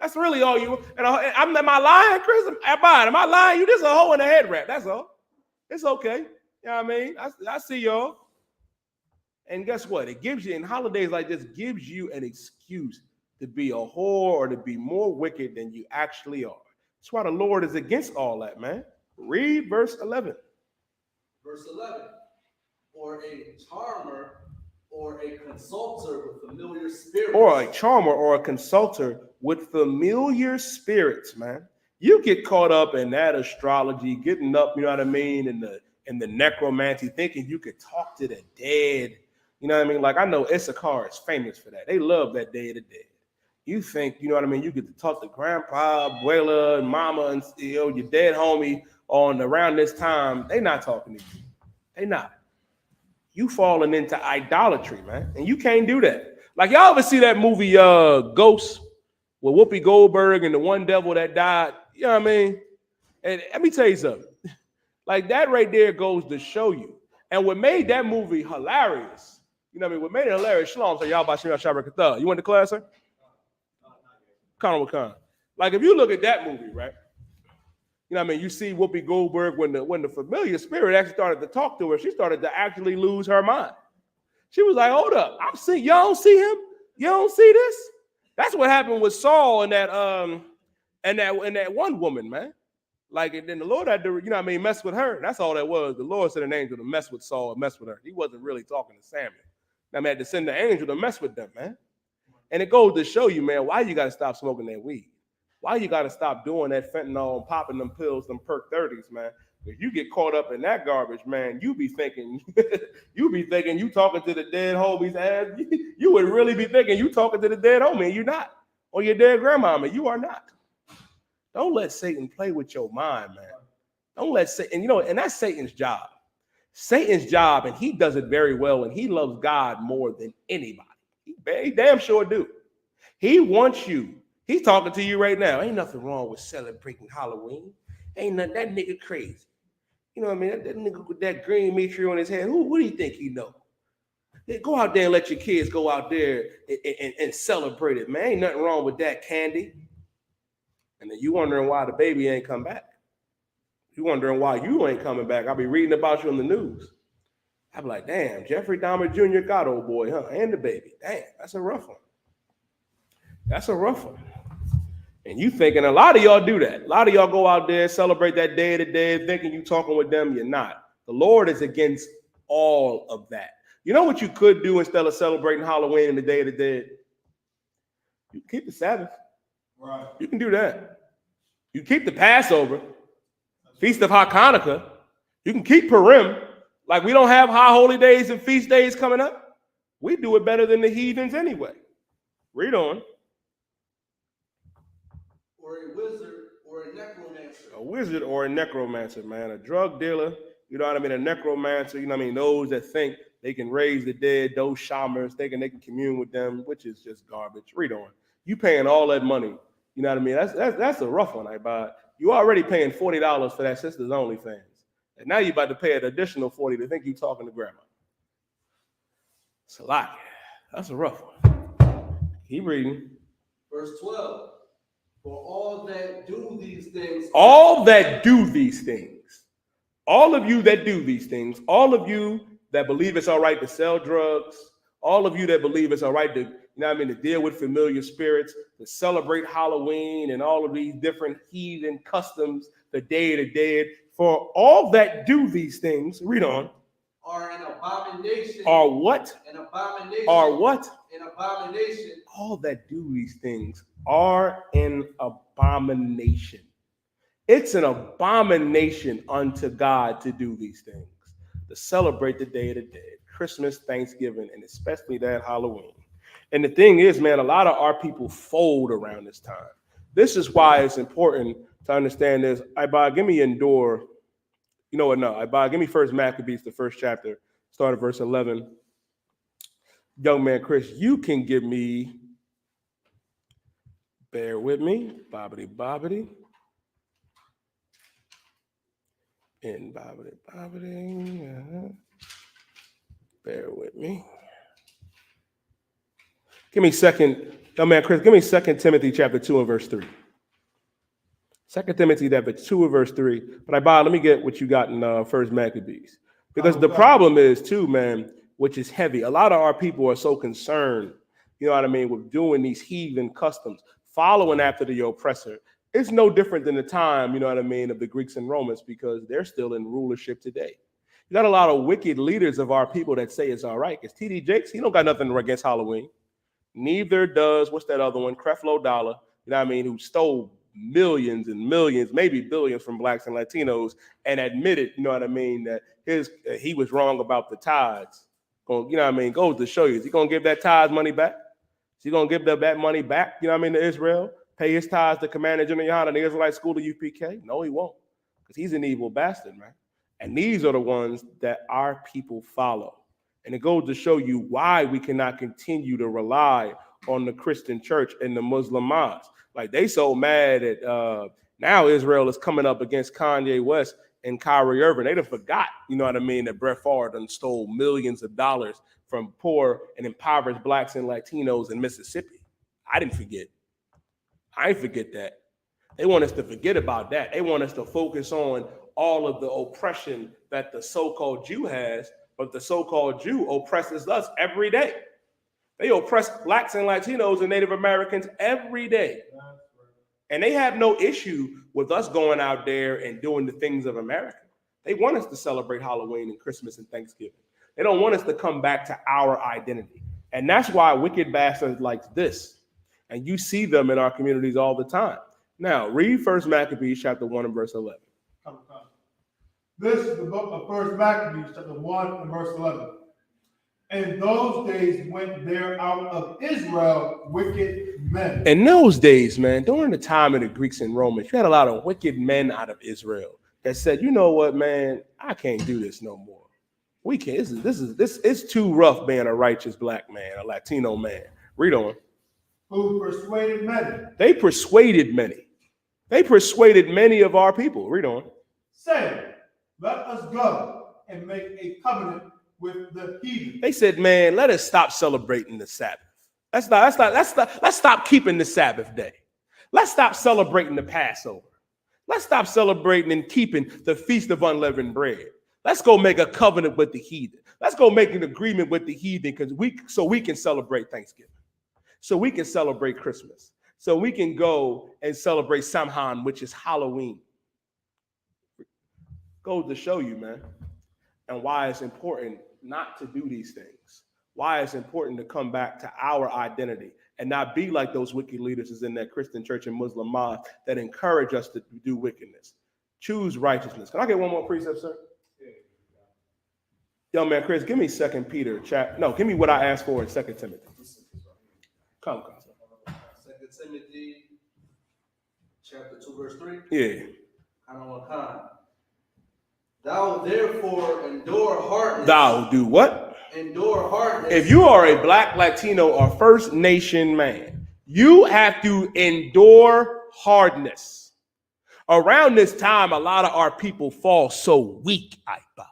That's really all you. And am I lying, Chris? Am I lying? You just a hoe in a head wrap. That's all. It's okay. You know what I mean? I see y'all. And guess what? It gives you, in holidays like this, gives you an excuse to be a whore or to be more wicked than you actually are. That's why the Lord is against all that, man. Read verse 11. Verse 11. Or a charmer or a consulter with familiar spirits. Or a charmer or a consulter with familiar spirits, man. You get caught up in that astrology, getting up, you know what I mean, in the necromancy, thinking you could talk to the dead. You know what I mean? Like I know I.S.U.P.K is famous for that. They love that Day of the Dead. You think, you know what I mean, you get to talk to grandpa, abuela, and mama, and you know, your dead homie on around this time. They not talking to you. They not. You falling into idolatry, man. And you can't do that. Like y'all ever see that movie Ghost with Whoopi Goldberg and the one devil that died? You know what I mean? And let me tell you something. Like that right there goes to show you. And what made that movie hilarious, you know what I mean? What made it hilarious, Shalom, so y'all about to you went to class, sir? Con. Like if you look at that movie, right? You know what I mean? You see Whoopi Goldberg when the familiar spirit actually started to talk to her, she started to actually lose her mind. She was like, hold up, I'm seeing, y'all don't see him? You don't see this? That's what happened with Saul and that one woman, man. Like, and then the Lord had to, you know what I mean, mess with her. That's all that was. The Lord sent an angel to mess with Saul and mess with her. He wasn't really talking to Samuel. I mean, had to send the angel to mess with them, man. And it goes to show you, man, why you got to stop smoking that weed. Why you got to stop doing that fentanyl and popping them pills, them perk 30s, man. If you get caught up in that garbage, man, you be thinking you talking to the dead homie's ass. You would really be thinking you talking to the dead homie, and you're not. Or your dead grandmama, you are not. Don't let Satan play with your mind, man. Don't let Satan, and that's Satan's job. Satan's job, and he does it very well, and he loves God more than anybody. He damn sure do. He wants you. He's talking to you right now. Ain't nothing wrong with celebrating Halloween. Ain't nothing, that nigga crazy. You know what I mean? That nigga with that green meat on his head, who do you think he know? Go out there and let your kids go out there and celebrate it, man. Ain't nothing wrong with that, Candy. And then you wondering why the baby ain't come back. You wondering why you ain't coming back. I'll be reading about you on the news. I'll be like, damn, Jeffrey Dahmer Jr. got old boy, huh? And the baby. Damn, that's a rough one. That's a rough one. And you thinking, a lot of y'all do that. A lot of y'all go out there, celebrate that Day of the Dead, thinking you talking with them. You're not. The Lord is against all of that. You know what you could do instead of celebrating Halloween and the Day of the Dead? You can keep the Sabbath. Right. You can do that. You keep the Passover, Feast of Hanukkah. You can keep Purim. Like we don't have high holy days and feast days coming up. We do it better than the heathens anyway. Read on. Or a wizard or a necromancer. A wizard or a necromancer, man. A drug dealer, you know what I mean? A necromancer, you know what I mean? Those that think They can raise the dead, those shamans, they can commune with them, which is just garbage. Read on. You paying all that money. You know what I mean? That's a rough one, but you already paying $40 for that Sisters Only fans. And now you're about to pay an additional $40 to think you're talking to grandma. It's a lot. That's a rough one. Keep reading. Verse 12. For all that do these things. All that do these things. All of you that do these things. All of you that believe it's all right to sell drugs. All of you that believe it's all right to, to deal with familiar spirits, to celebrate Halloween and all of these different heathen customs, the Day of the Dead. For all that do these things, read on. Are an abomination. Are what? An abomination. Are what? An abomination. All that do these things are an abomination. It's an abomination unto God to do these things, to celebrate the Day of the Dead, Christmas, Thanksgiving, and especially that Halloween. And the thing is, man, a lot of our people fold around this time. This is why it's important to understand this. Ibah, give me Endure. You know what? No, Ibah, give me 1 Maccabees, the first chapter, start at verse 11. Young man, Chris, you can give me, bear with me, bobbity. And bobbity. Bear with me. Give me young man, Chris, give me 2 Timothy chapter 2 and verse 3. 2 Timothy chapter 2 and verse 3. But Ibah, let me get what you got in 1 Maccabees. Because the problem is too, man, which is heavy. A lot of our people are so concerned, with doing these heathen customs, following after the oppressor. It's no different than the time, of the Greeks and Romans, because they're still in rulership today. You got a lot of wicked leaders of our people that say it's all right. Because T.D. Jakes, he don't got nothing against Halloween. Neither does, what's that other one? Creflo Dollar, who stole millions and millions, maybe billions from blacks and Latinos and admitted, that he was wrong about the tithes. Goes to show you, is he going to give that tithes money back? Is he going to give that money back, to Israel? Pay his tithes to Commander Gen.YAHANNA, the Israelite school of I.S.U.P.K? No, he won't, because he's an evil bastard, man. And these are the ones that our people follow. And it goes to show you why we cannot continue to rely on the Christian church and the Muslim mosques. Like, they so mad at now Israel is coming up against Kanye West and Kyrie Irving. They'd have forgot, that Brett Favre done stole millions of dollars from poor and impoverished blacks and Latinos in Mississippi. I didn't forget. I ain't forget that. They want us to forget about that. They want us to focus on all of the oppression that the so-called Jew has, but the so-called Jew oppresses us every day. They oppress blacks and Latinos and Native Americans every day. And they have no issue with us going out there and doing the things of America. They want us to celebrate Halloween and Christmas and Thanksgiving. They don't want us to come back to our identity. And that's why wicked bastards like this, and you see them in our communities all the time. Now, read 1 Maccabees chapter 1 and verse 11. This is the book of 1 Maccabees chapter 1 and verse 11. In those days went there out of Israel wicked men. In those days, man, during the time of the Greeks and Romans, you had a lot of wicked men out of Israel that said, you know what, man, I can't do this no more. We can't. This is too rough being a righteous black man, a Latino man. Read on. Who persuaded many. They persuaded many. They persuaded many of our people. Read on. Saying, let us go and make a covenant with the heathen. They said, man, let us stop celebrating the Sabbath. Let's stop keeping the Sabbath day. Let's stop celebrating the Passover. Let's stop celebrating and keeping the Feast of Unleavened Bread. Let's go make a covenant with the heathen. Let's go make an agreement with the heathen so we can celebrate Thanksgiving. So we can celebrate Christmas. So we can go and celebrate Samhain, which is Halloween. Goes to show you, man, and why it's important not to do these things. Why it's important to come back to our identity and not be like those wicked leaders in that Christian church and Muslim mosque that encourage us to do wickedness. Choose righteousness. Can I get one more precept, sir? Young man, Chris, give me 2 Peter. Give me what I asked for in 2 Timothy. Come. 2 Timothy chapter 2 verse 3. Yeah. Thou therefore endure hardness. Thou do what? endure hardness. If you are a Black, Latino, or First Nation man, you have to endure hardness. Around this time, a lot of our people fall so weak, Ipa.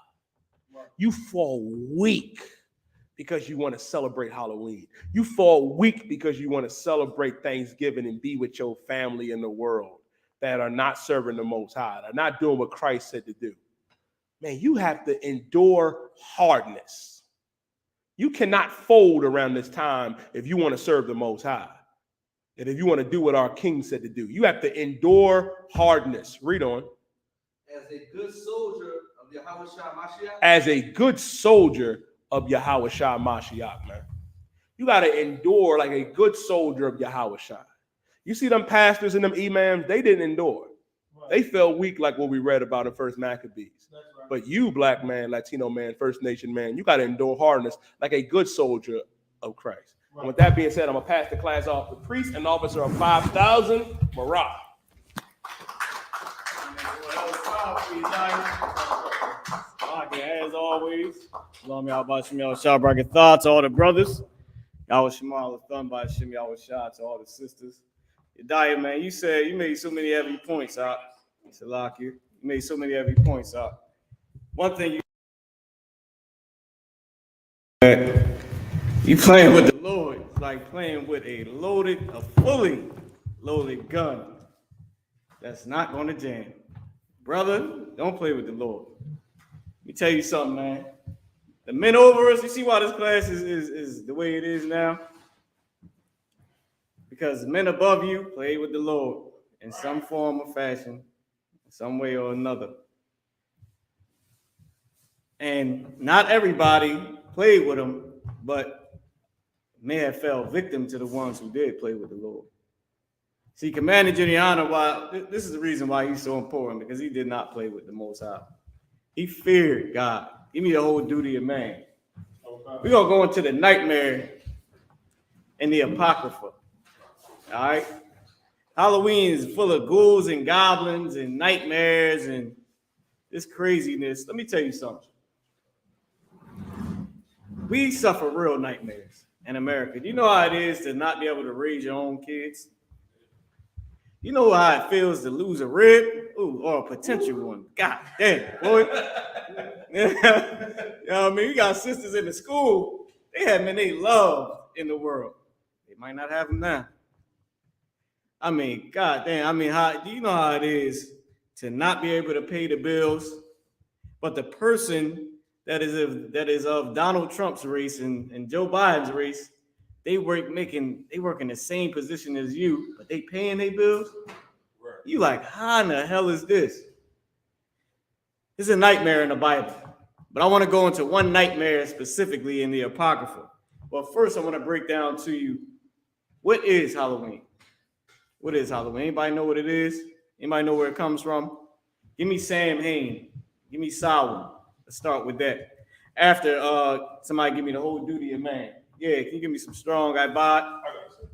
You fall weak because you want to celebrate Halloween. You fall weak because you want to celebrate Thanksgiving and be with your family in the world that are not serving the Most High, are not doing what Christ said to do. Man, you have to endure hardness. You cannot fold around this time if you want to serve the Most High. And if you want to do what our King said to do, you have to endure hardness. Read on. As a good soldier of Yahawashi Mashiach. As a good soldier of Yahawashi Mashiach, man. You got to endure like a good soldier of Yahawashi. You see them pastors and them imams, they didn't endure. Right. They fell weak like what we read about in 1 Maccabees. Right. But you, Black man, Latino man, First Nation man, you got to endure hardness like a good soldier of Christ. Right. And with that being said, I'm going to pass the class off to priest and officer of 5,000, Marah. As always, Shalom Yahweh Shem Yahweh Shah, bracket thoughts to all the brothers. Yahweh Shema Thumb by Shem Yahweh Shah to all the sisters. Yedaya, man, you said you made so many heavy points out. Salaki, you made so many heavy points out. One thing you playing with the Lord, it's like playing with a fully loaded gun that's not going to jam. Brother, don't play with the Lord. Let me tell you something, man. The men over us, you see why this class is the way it is now? Because the men above you play with the Lord in some form or fashion, some way or another. And not everybody played with him, but may have fell victim to the ones who did play with the Lord. See, Commander Gen.YAHANNA, this is the reason why he's so important, because he did not play with the Most High. He feared God. Give me the whole duty of man. We're going to go into the nightmare and the Apocrypha. All right? Halloween is full of ghouls and goblins and nightmares and this craziness. Let me tell you something. We suffer real nightmares in America. Do you know how it is to not be able to raise your own kids? You know how it feels to lose a rib? Ooh, or a potential one. God damn, boy. You know what I mean? We got sisters in the school. They have men they love in the world. They might not have them now. I mean, God damn. I mean, do you know how it is to not be able to pay the bills? But the person that is of Donald Trump's race and Joe Biden's race, they work in the same position as you, but they paying their bills. Right. You like, how in the hell is this? This is a nightmare in the Bible. But I want to go into one nightmare specifically in the Apocrypha. But first, I want to break down to you, what is Halloween? What is Halloween? Anybody know what it is? Anybody know where it comes from? Give me Sam Hain. Give me Solomon. Let's start with that. After somebody give me the whole duty of man. Yeah, can you give me some strong I bought? I got it, sir.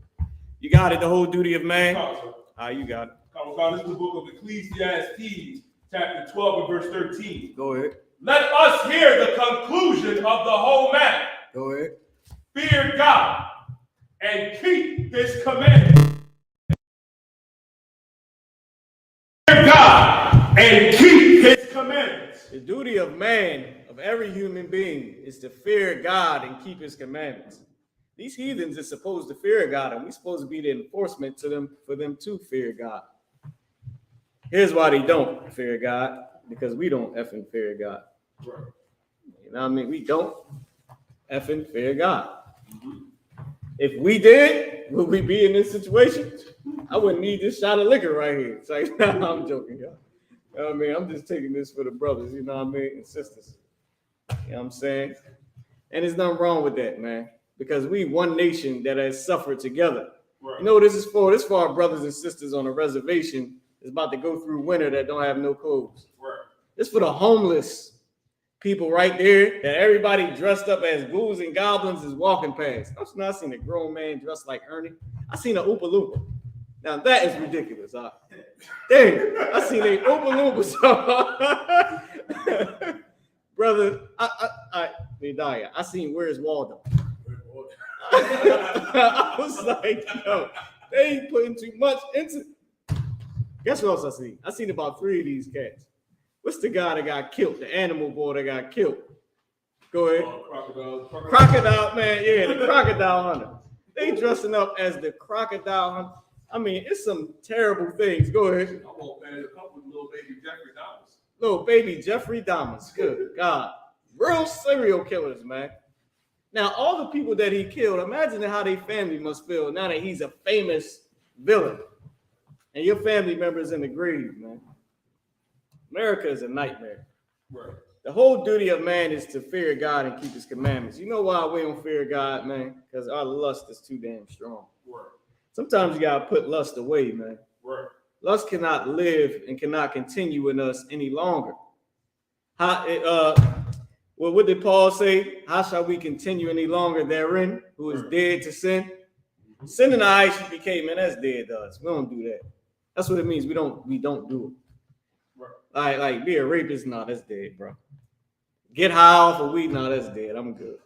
You got it, the whole duty of man? You got it. This is the book of Ecclesiastes, chapter 12 and verse 13. Go ahead. Let us hear the conclusion of the whole matter. Go ahead. Fear God and keep his commandments. Fear God and keep his commandments. The duty of man, of every human being, is to fear God and keep his commandments. These heathens are supposed to fear God, and we're supposed to be the enforcement to them for them to fear God. Here's why they don't fear God, because we don't effing fear God. Right. You know what I mean? We don't effing fear God. Mm-hmm. If we did, would we be in this situation? I wouldn't need this shot of liquor right here. It's like, no, I'm joking, y'all. You know what I mean? I'm just taking this for the brothers, you know what I mean, and sisters. You know what I'm saying? And there's nothing wrong with that, man, because we one nation that has suffered together. Right. You know what this is for? This is for our brothers and sisters on a reservation that's about to go through winter that don't have no clothes. Right. This is for the homeless people right there that everybody dressed up as ghouls and goblins is walking past. I seen a grown man dressed like Ernie. I seen an Oompa Loompa. Now that is ridiculous. Dang, I seen a Oompa Loompa. Brother, Medaya. I seen Where's Waldo. I was like, yo, they ain't putting too much into. Guess what else I seen? I seen about 3 of these cats. What's the guy that got killed? The animal boy that got killed. Go ahead. Crocodile, man. Yeah, the crocodile hunter. They dressing up as the crocodile hunter. I mean, it's some terrible things. Go ahead. I won't ban a couple of little baby Jeffrey Dahmers. Little baby Jeffrey Dahmers. Good God. Real serial killers, man. Now, all the people that he killed, imagine how their family must feel now that he's a famous villain. And your family members in the grave, man. America is a nightmare. Right. The whole duty of man is to fear God and keep his commandments. You know why we don't fear God, man? Because our lust is too damn strong. Right. Sometimes you gotta put lust away, man. Right. Lust cannot live and cannot continue in us any longer. Well, what did Paul say? How shall we continue any longer therein, who is dead to sin? Sin in the I.S.U.P.K, man, that's dead to us. We don't do that. That's what it means. We don't do it. Right. Like be a rapist, nah, that's dead, bro. Get high off of weed, nah, that's dead. I'm good.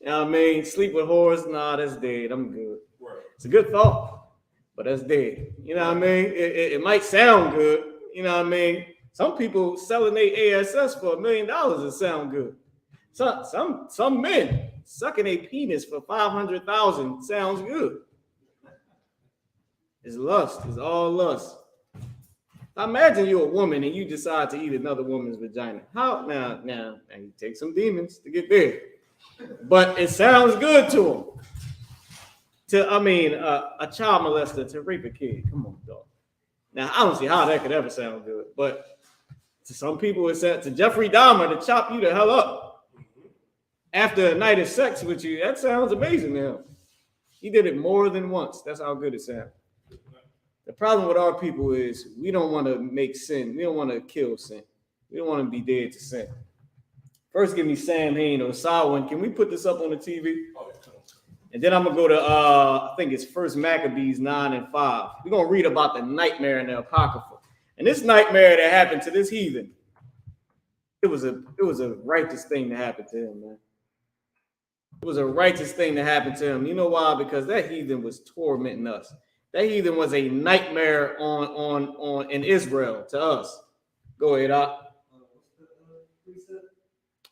You know what I mean? Sleep with whores, nah, that's dead. I'm good. Right. It's a good thought, but that's dead. You know what I mean? It might sound good. You know what I mean? Some people selling their ASS for $1 million it sound good. Some men sucking a penis for $500,000 sounds good. It's lust. It's all lust. Imagine you're a woman and you decide to eat another woman's vagina. How now you take some demons to get there, but it sounds good to them. A child molester to rape a kid. Come on, dog. Now I don't see how that could ever sound good, but to some people it's said to Jeffrey Dahmer to chop you the hell up after a night of sex with you. That sounds amazing to him. He did it more than once. That's how good it sounds. The problem with our people is we don't want to make sin. We don't want to kill sin. We don't want to be dead to sin. First, give me Sam Hain or Sawin. Can we put this up on the TV? And then I'm going to go to, I think it's 1 Maccabees 9 and 5. We're going to read about the nightmare in the Apocrypha. And this nightmare that happened to this heathen, it was a righteous thing to happen to him, man. It was a righteous thing to happen to him. You know why? Because that heathen was tormenting us. That heathen was a nightmare on in Israel to us. Go ahead,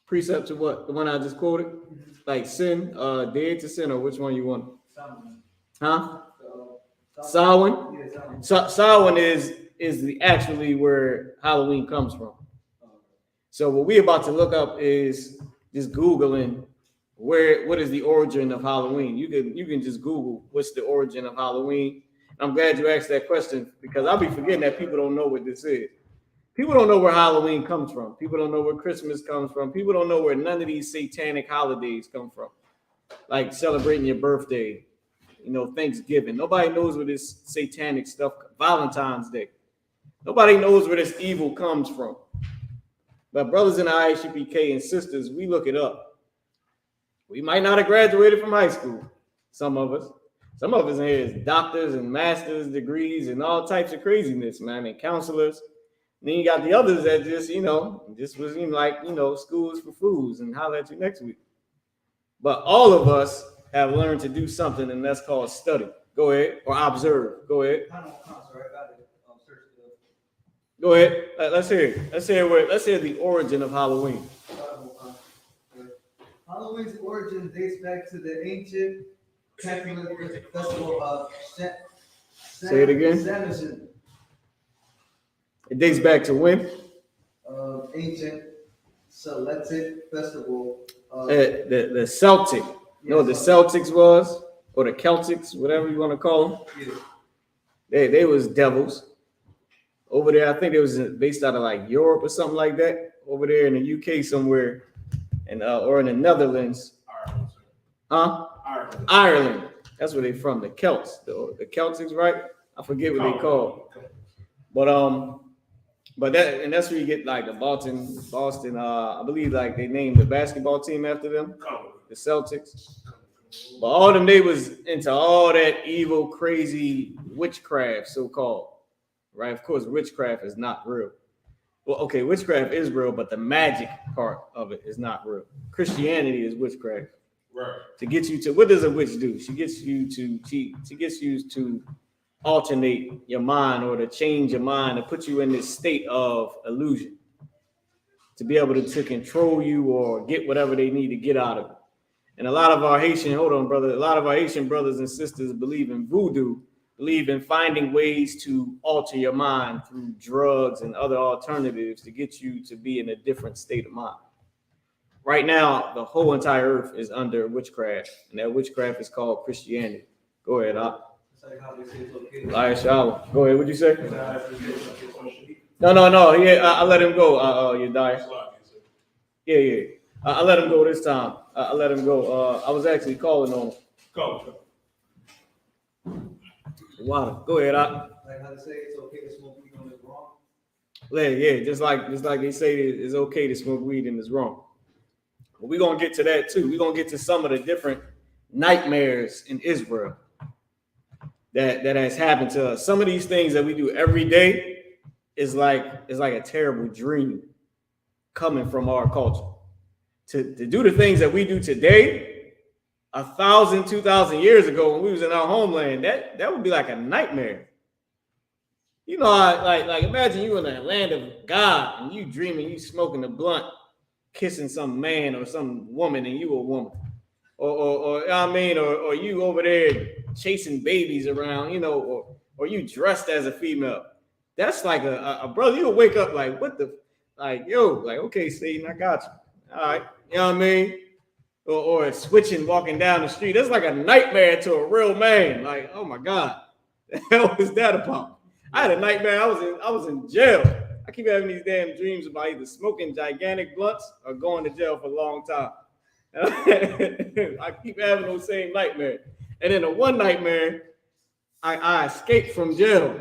Precept to what? The one I just quoted? Like sin, dead to sin, or which one you want? Huh? Samhain? Samhain is the actually where Halloween comes from. So what we're about to look up is just Googling what is the origin of Halloween. You can just Google what's the origin of Halloween. I'm glad you asked that question because I'll be forgetting that people don't know what this is. People don't know where Halloween comes from. People don't know where Christmas comes from. People don't know where none of these satanic holidays come from. Like celebrating your birthday, Thanksgiving. Nobody knows where this satanic stuff, Valentine's Day. Nobody knows where this evil comes from. But brothers in the I.S.U.P.K and sisters, we look it up. We might not have graduated from high school, some of us. Some of us in here is doctors and master's degrees and all types of craziness, man, and counselors. And then you got the others that just was schools for fools and holler at you next week. But all of us have learned to do something, and that's called study. Go ahead, or observe. Go ahead. Go ahead. Let's hear it. Let's hear the origin of Halloween. Halloween's origin dates back to the ancient Catholic festival of Say it again. Samhain. It dates back to when? Ancient Celtic festival. The Celtic. You know what the Celtics was? Or the Celtics, whatever you want to call them. Yeah. They was devils. Over there, I think it was based out of like Europe or something like that. Over there in the UK somewhere. And or in the Netherlands. Ireland. Huh? Ireland. That's where they from. The Celts. The Celtics, right? I forget what they call. But that's where you get like the Boston. I believe like they named the basketball team after them, the Celtics. But all them they was into all that evil, crazy witchcraft, so called, right? Of course, witchcraft is not real, Well, okay, witchcraft is real, but the magic part of it is not real. Christianity is witchcraft. Right. To get you to, what does a witch do? She gets you to cheat. She gets you to alternate your mind or to change your mind and put you in this state of illusion to be able to control you or get whatever they need to get out of it. And a lot of our Haitian, hold on, brother, a lot of our Haitian brothers and sisters believe in voodoo, believe in finding ways to alter your mind through drugs and other alternatives to get you to be in a different state of mind. Right now, the whole entire earth is under witchcraft, and that witchcraft is called Christianity. Go ahead, I.S.U.P.K. Go ahead, what'd you say? No. Yeah, I let him go. You die. Yeah. I let him go this time. I let him go. I was actually calling on him. Go. Wow. Go ahead. Like how to say it's okay to smoke weed when it's wrong. Yeah, just like they say it's okay to smoke weed and it's wrong. But we're gonna get to that too. We're gonna get to some of the different nightmares in Israel that has happened to us. Some of these things that we do every day is like a terrible dream coming from our culture. To do the things that we do today, 1,000, 2,000 years ago when we was in our homeland, that would be like a nightmare. You know, like imagine you in the land of God and you dreaming you smoking a blunt, kissing some man or some woman and you a woman. Or you know what I mean, or you over there chasing babies around, you know, or you dressed as a female. That's like a brother, you'll wake up like, what the, like, yo, like, okay, Satan, I got you. All right, you know what I mean? Or switching, walking down the street. That's like a nightmare to a real man. Like, oh my God, the hell is that about? I had a nightmare. I was in jail. I keep having these damn dreams about either smoking gigantic blunts or going to jail for a long time. I keep having those same nightmares. And then the one nightmare, I escaped from jail.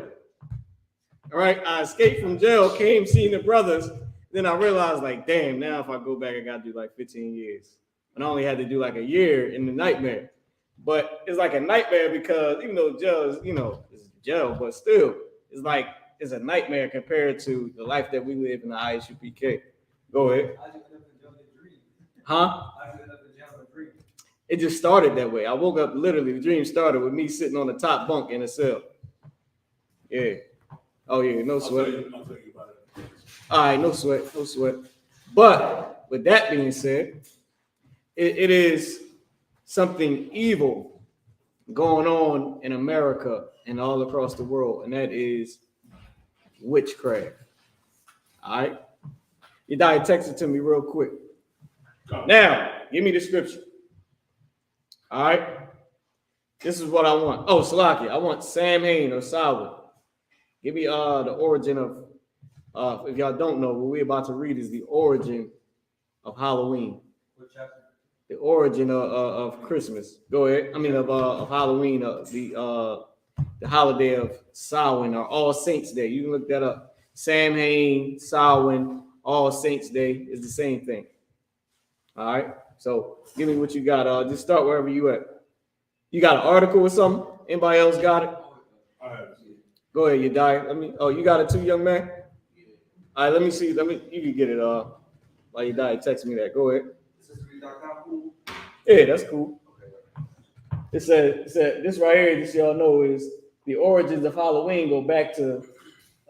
All right, I escaped from jail, came seeing the brothers. Then I realized, like, damn, now if I go back, I got to do like 15 years. And I only had to do like a year in the nightmare. But it's like a nightmare because even though jail is, you know, it's jail, but still, it's like, it's a nightmare compared to the life that we live in the I.S.U.P.K. Go ahead. Huh? It just started that way. I woke up, literally, the dream started with me sitting on the top bunk in a cell. Yeah. Oh, yeah, no sweat. I'll tell you about it. All right, no sweat. But with that being said, it is something evil going on in America and all across the world, and that is witchcraft. All right? You died, text it to me real quick. Now, give me the scripture. All right? This is what I want. Oh, Salaki, I want Sam Hain or Sawa. Give me the origin of, if y'all don't know, what we're about to read is the origin of Halloween. What chapter? The origin of Christmas. Go ahead. I mean, of Halloween, the holiday of Samhain or All Saints Day. You can look that up. Samhain, Samhain, All Saints Day is the same thing. All right. So give me what you got. Just start wherever you at. You got an article or something? Anybody else got it? I have. Go ahead, you die. You got it too, young man? All right, let me see. You can get it. While you die, text me that. Go ahead. Yeah, that's cool. It said this right here, just so y'all know, is the origins of Halloween go back to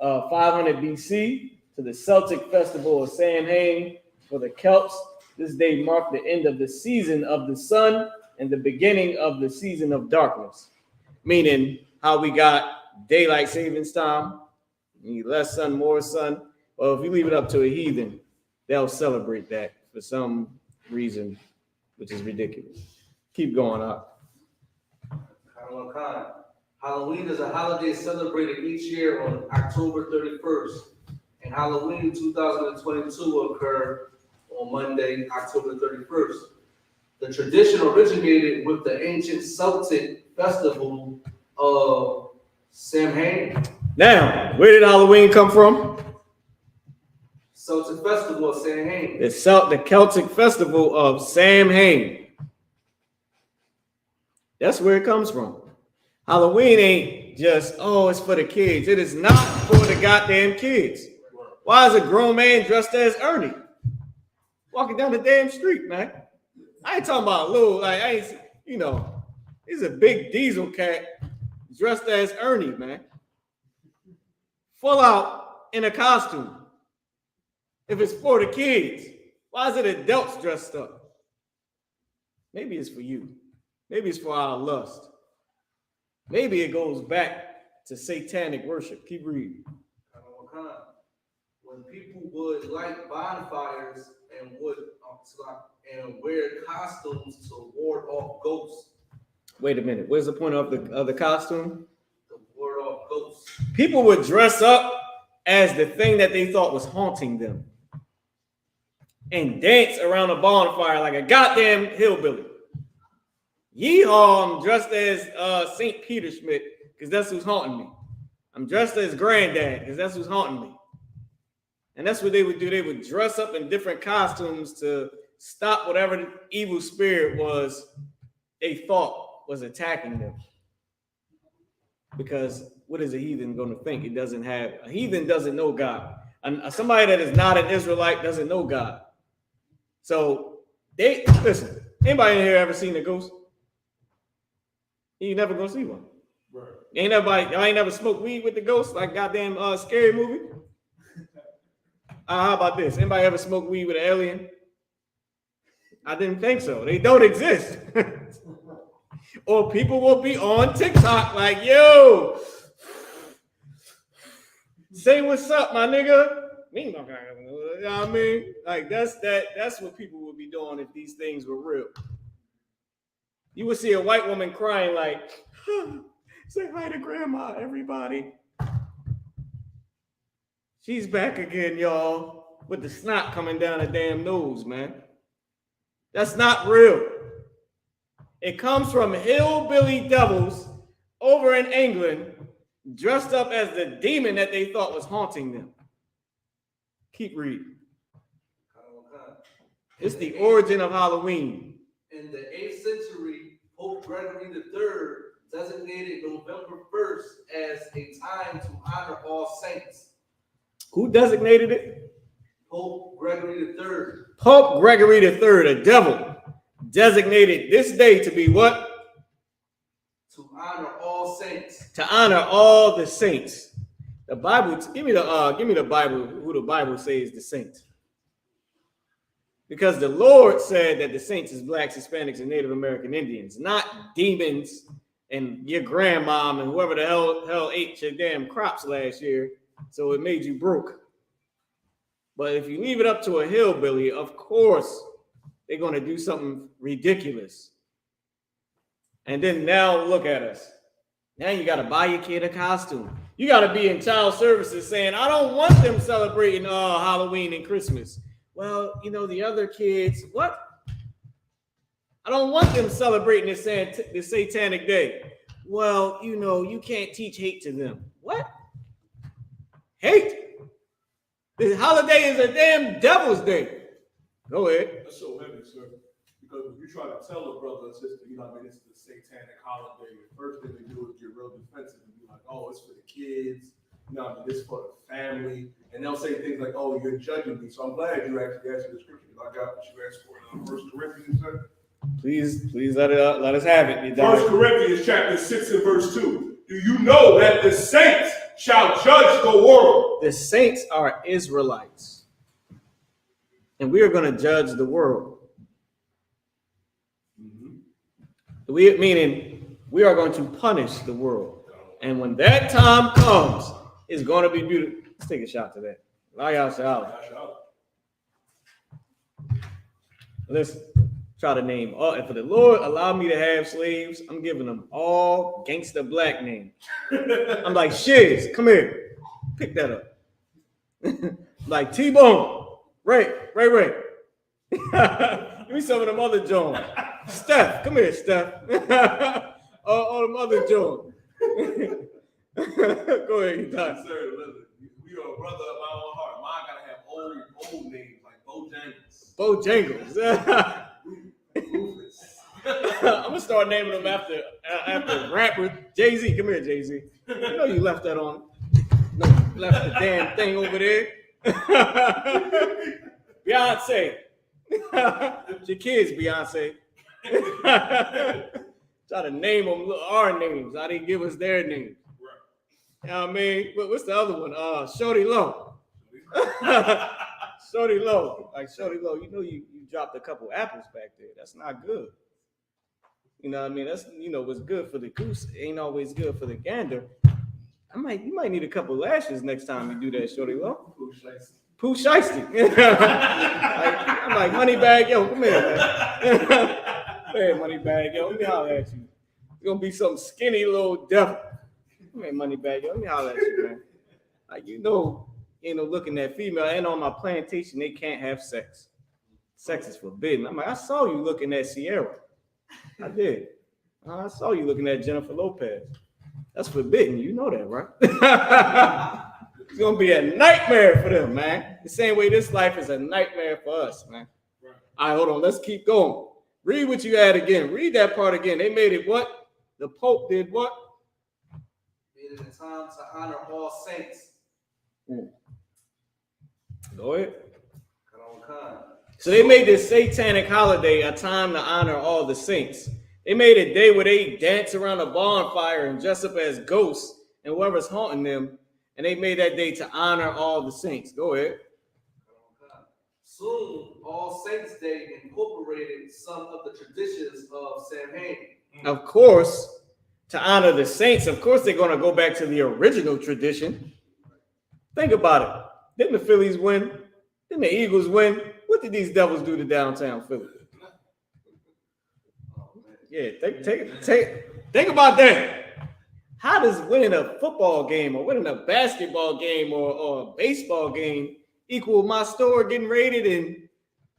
500 BC to the Celtic festival of Samhain for the Celts. This day marked the end of the season of the sun and the beginning of the season of darkness, meaning how we got daylight savings time, you need less sun, more sun. Well, if you leave it up to a heathen, they'll celebrate that for some reason, which is ridiculous. Keep going up. Halloween is a holiday celebrated each year on October 31st, and Halloween 2022 will occur on Monday, October 31st. The tradition originated with the ancient Celtic festival of Samhain. Now, where did Halloween come from? Celtic festival of Samhain. The Celtic festival of Samhain. That's where it comes from. Halloween ain't just, it's for the kids. It is not for the goddamn kids. Why is a grown man dressed as Ernie walking down the damn street, man? I ain't talking about a little, like, I ain't, you know, he's a big diesel cat dressed as Ernie, man. Full out in a costume. If it's for the kids, why is it adults dressed up? Maybe it's for you. Maybe it's for our lust. Maybe it goes back to satanic worship. Keep reading. When people would light bonfires and would wear costumes to ward off ghosts. Wait a minute. Where's the point of the costume? To ward off ghosts. People would dress up as the thing that they thought was haunting them and dance around a bonfire like a goddamn hillbilly. Yeehaw, I'm dressed as St. Peter Schmidt because that's who's haunting me. I'm dressed as Granddad because that's who's haunting me. And that's what they would do. They would dress up in different costumes to stop whatever the evil spirit was they thought was attacking them. Because what is a heathen going to think? A heathen doesn't know God. And somebody that is not an Israelite doesn't know God. So listen, anybody in here ever seen a ghost? You never gonna see one. Right. Y'all ain't never smoked weed with the ghost like goddamn scary movie? How about this? Anybody ever smoked weed with an alien? I didn't think so. They don't exist. Or people will be on TikTok like, yo, say what's up, my nigga. You know what I mean? Like that's what people would be doing if these things were real. You would see a white woman crying like, say hi to grandma, everybody. She's back again, y'all, with the snot coming down her damn nose, man. That's not real. It comes from hillbilly devils over in England, dressed up as the demon that they thought was haunting them. Keep reading. It's the origin of Halloween. In the 8th century, Pope Gregory III designated November 1st as a time to honor all saints. Who designated it? Pope Gregory III. Pope Gregory III, a devil, designated this day to be what? To honor all saints. To honor all the saints. The Bible, give me the Bible, who the Bible says the saints. Because the Lord said that the saints is blacks, Hispanics, and Native American Indians, not demons and your grandmom and whoever the hell ate your damn crops last year, so it made you broke. But if you leave it up to a hillbilly, of course, they're going to do something ridiculous. And then now look at us. Now you got to buy your kid a costume. You got to be in child services saying, I don't want them celebrating Halloween and Christmas. Well, you know, the other kids, what? I don't want them celebrating this satanic day. Well, you know, you can't teach hate to them. What? Hate? The holiday is a damn devil's day. Go ahead. That's so heavy, sir. Because if you try to tell a brother or sister, you know what I mean, it's the satanic holiday, the first thing they do is get real defensive and be like, oh, it's for the kids, you know what I mean, it's for the family. And they'll say things like, oh, you're judging me. So I'm glad you actually answered the scripture. I got what you asked for in 1 Corinthians, sir. Please let us have it. 1 Corinthians chapter 6 and verse 2. Do you know that the saints shall judge the world? The saints are Israelites. And we are going to judge the world. Meaning we are going to punish the world. And when that time comes, it's going to be beautiful. Let's take a shot to that. Listen, try to name all. If the Lord allow me to have slaves, I'm giving them all gangster black names. I'm like, Shiz, come here. Pick that up. Like T-Bone. Ray. Give me some of them other Jones. Steph, come here, Steph. all them other Jones. Go ahead, you talk. Sir, listen, we are a brother of my own heart. Mine gotta have old names like Bojangles. I'm gonna start naming them after rapper Jay-Z. Come here, Jay-Z. You know you left that on. No, you left the damn thing over there. Beyonce. Your kids, Beyonce. Try to name them our names. How they give us their names. You know what I mean? What's the other one? Shorty Low. Shorty Low. Like Shorty Low, you know you dropped a couple apples back there. That's not good. You know what I mean? That's, you know, what's good for the goose ain't always good for the gander. You might need a couple lashes next time you do that, Shorty Low. Pooh Shiesty. I'm like, Moneybag, yo, come here, man. Come here, Moneybag, yo, let me holler at you. You're gonna be some skinny little devil. Come here, Moneybag, yo, let me holler at you, man. Like, you know, looking at female, and on my plantation, they can't have sex. Sex is forbidden. I'm like, I saw you looking at Sierra. I did. I saw you looking at Jennifer Lopez. That's forbidden. You know that, right? It's gonna be a nightmare for them, man. The same way this life is a nightmare for us, man. Right. All right, hold on. Let's keep going. Read what you had again. Read that part again. They made it what? The Pope did what? Made it a time to honor all saints. Go ahead. Come on. So they made this satanic holiday a time to honor all the saints. They made a day where they dance around a bonfire and dress up as ghosts and whoever's haunting them. And they made that day to honor all the saints. Go ahead. Soon, All Saints Day incorporated some of the traditions of Samhain. Of course, to honor the saints, of course they're going to go back to the original tradition. Think about it. Didn't the Phillies win? Didn't the Eagles win? What did these devils do to downtown Philly? Yeah, think about that. How does winning a football game or winning a basketball game or a baseball game equal my store getting raided and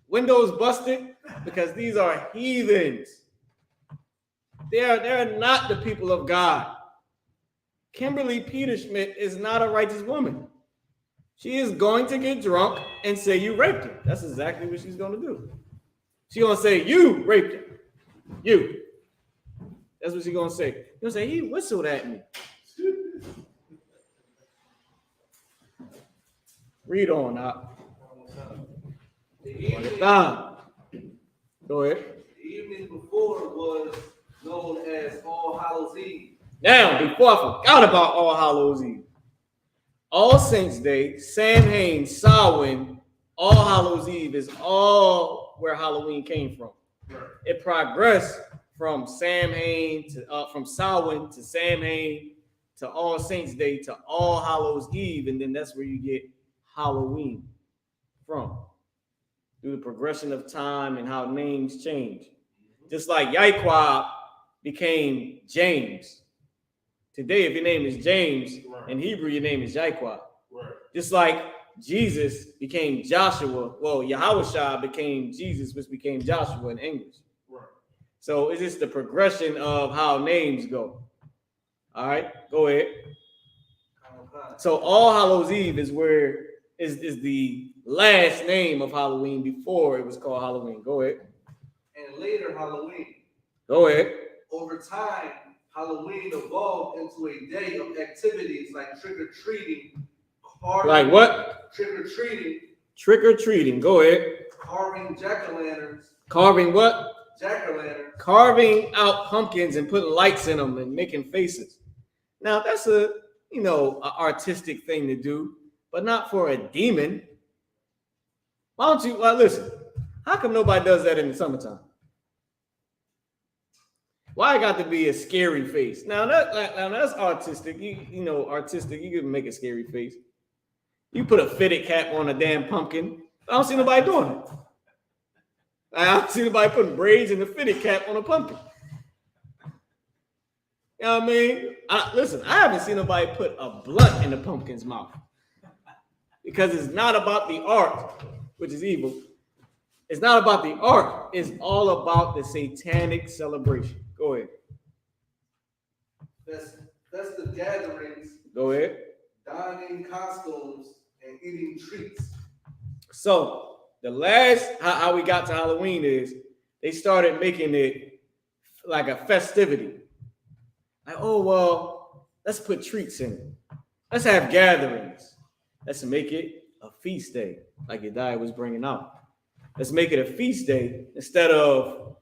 windows busted? Because these are heathens. They're not the people of God. Kimberly Peter Schmidt is not a righteous woman. She is going to get drunk and say you raped her. That's exactly what she's going to do. She's going to say you raped her. You. That's what she's going to say. She's going to say he whistled at me. Read on out. Go ahead. The evening before was known as All Hallows Eve. Now, before I forgot about All Hallows Eve, All Saints Day, Samhain, Samhain, All Hallows Eve is all where Halloween came from. Right. It progressed from Samhain to from Samhain to Samhain to All Saints Day to All Hallows Eve, and then that's where you get Halloween from, through the progression of time and how names change. Just like Yahweh became James. Today, if your name is James, right, in Hebrew, your name is Yahweh. Right. Just like Jesus became Joshua, well, Yahushua became Jesus, which became Joshua in English. Right. So it's just the progression of how names go. All right, go ahead. So All Hallows Eve is where is the last name of Halloween before it was called Halloween. Go ahead. And later Halloween. Go ahead. Over time, Halloween evolved into a day of activities like trick-or-treating. Like what? Trick-or-treating. Trick-or-treating. Go ahead. Carving jack-o'-lanterns. Carving what? Jack-o'-lanterns. Carving out pumpkins and putting lights in them and making faces. Now, that's a, an artistic thing to do, but not for a demon. Why don't you, listen, how come nobody does that in the summertime? Why it got to be a scary face? Now that's artistic. Artistic, you can make a scary face. You put a fitted cap on a damn pumpkin. I don't see nobody doing it. I don't see nobody putting braids in a fitted cap on a pumpkin. You know what I mean? Listen, I haven't seen nobody put a blunt in a pumpkin's mouth. Because it's not about the art, which is evil. It's not about the art. It's all about the satanic celebration. Go ahead. Festive gatherings. Go ahead. Donning costumes and eating treats. So the last how we got to Halloween is they started making it like a festivity. Like, oh well, let's put treats in it. Let's have gatherings. Let's make it a feast day, like Yediah was bringing out. Let's make it a feast day instead of,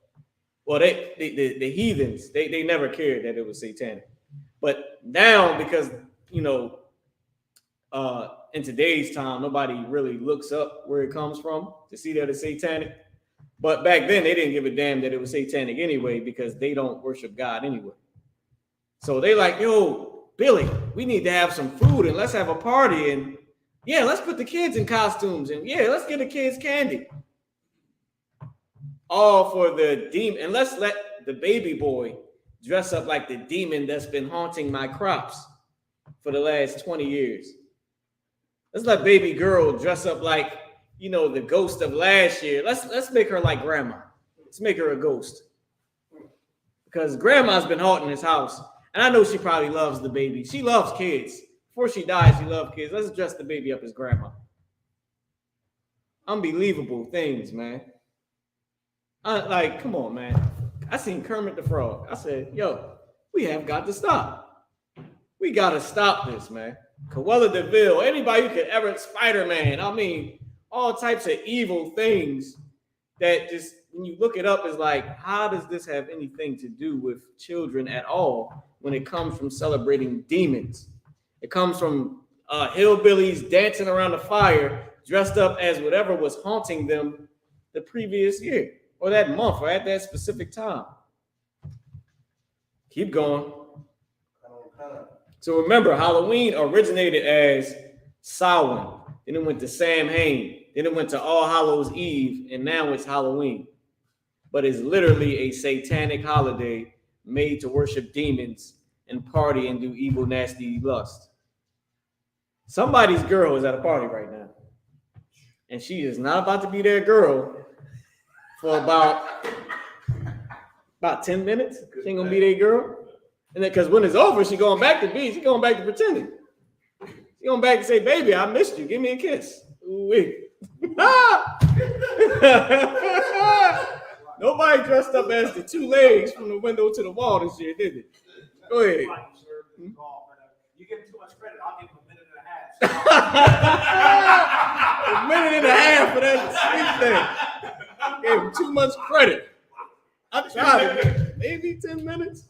well, the heathens, they never cared that it was satanic. But now, because, you know, in today's time, nobody really looks up where it comes from to see that it's satanic. But back then, they didn't give a damn that it was satanic anyway, because they don't worship God anyway. So they like, yo, Billy, we need to have some food and let's have a party. And yeah, let's put the kids in costumes. And yeah, let's get the kids candy. All for the demon. And let's let the baby boy dress up like the demon that's been haunting my crops for the last 20 years. Let's let baby girl dress up like, you know, the ghost of last year. Let's make her like grandma. Let's make her a ghost. Because grandma's been haunting his house. And I know she probably loves the baby. She loves kids. Before she dies, she loved kids. Let's dress the baby up as grandma. Unbelievable things, man. Like, come on, man. I seen Kermit the Frog. I said, yo, we have got to stop. We got to stop this, man. Cruella de Vil, anybody who could ever, Spider-Man, I mean, all types of evil things that just, when you look it up, is like, how does this have anything to do with children at all when it comes from celebrating demons? It comes from hillbillies dancing around the fire, dressed up as whatever was haunting them the previous year, or that month, or at that specific time. Keep going. So remember, Halloween originated as Samhain, then it went to Samhain, then it went to All Hallows Eve, and now it's Halloween. But it's literally a satanic holiday made to worship demons and party and do evil, nasty lust. Somebody's girl is at a party right now, and she is not about to be their girl for about 10 minutes. She ain't gonna be their girl. And then, because when it's over, she going back to pretending. She going back to say, baby, I missed you. Give me a kiss. Ooh-wee. Nobody dressed up as the two legs from the window to the wall this year, did they? Go ahead. You give him too much credit, I'll give him a minute and a half. A minute and a half for that sweet thing. Gave him too much credit. I tried it. Maybe 10 minutes.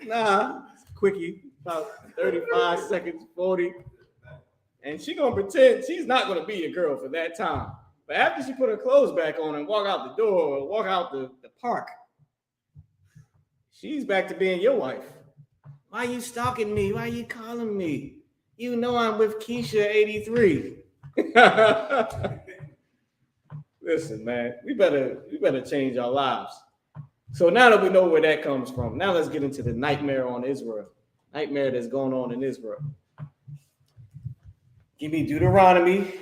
Nah, quickie, about 35 seconds, 40. And she gonna pretend she's not gonna be your girl for that time. But after she put her clothes back on and walk out the door or walk out the park, she's back to being your wife. Why you stalking me? Why you calling me? You know I'm with Keisha 83. Listen, man, we better change our lives. So now that we know where that comes from, now let's get into the nightmare on Israel. Nightmare that's going on in Israel. Give me Deuteronomy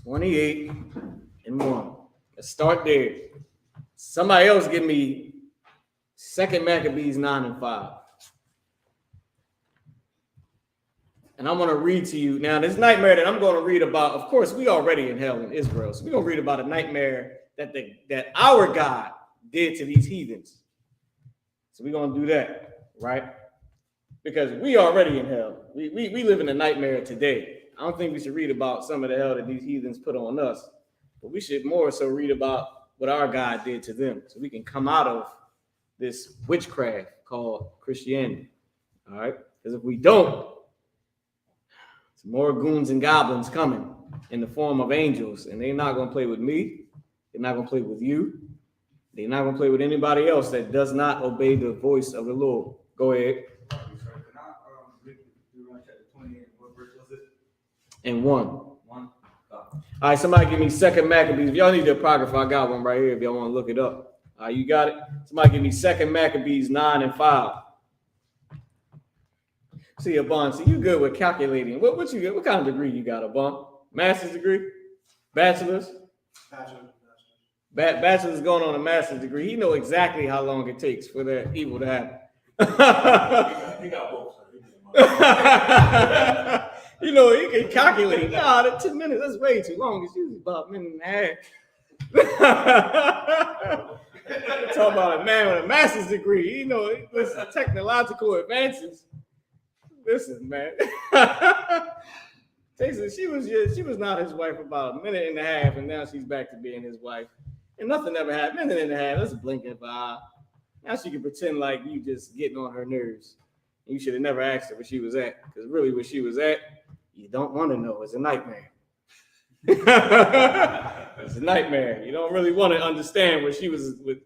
28:1. Let's start there. Somebody else give me 2 Maccabees 9:5. And I'm going to read to you. Now, this nightmare that I'm going to read about, of course, we already in hell in Israel. So we're going to read about a nightmare that our God did to these heathens. So we're going to do that, right? Because we already in hell. We live in a nightmare today. I don't think we should read about some of the hell that these heathens put on us, but we should more so read about what our God did to them so we can come out of this witchcraft called Christianity, all right? Because if we don't, some more goons and goblins coming in the form of angels, and they're not going to play with me. They're not going to play with you. They're not going to play with anybody else that does not obey the voice of the Lord. Go ahead. And 1. All right, somebody give me 2 Maccabees. If y'all need the Apocrypha, I got one right here if y'all want to look it up. All right, you got it? Somebody give me 2 Maccabees 9:5. See, Abon, so you good with calculating. What you get? What kind of degree you got, Abon? Master's degree? Bachelor's? Bachelor's going on a master's degree. He know exactly how long it takes for that evil to happen. He got both. You know, you can calculate. Nah, that 10 minutes, that's way too long. It's usually about a minute and a half. Talk about a man with a master's degree. You know, listen, technological advances. Listen, man. Tasty, she was not his wife about a minute and a half, and now she's back to being his wife. And nothing ever happened. Minute and a half, that's a blink of an eye. Now she can pretend like you just getting on her nerves. You should have never asked her where she was at, because really where she was at, you don't want to know. It's a nightmare. It's a nightmare. You don't really want to understand where she was with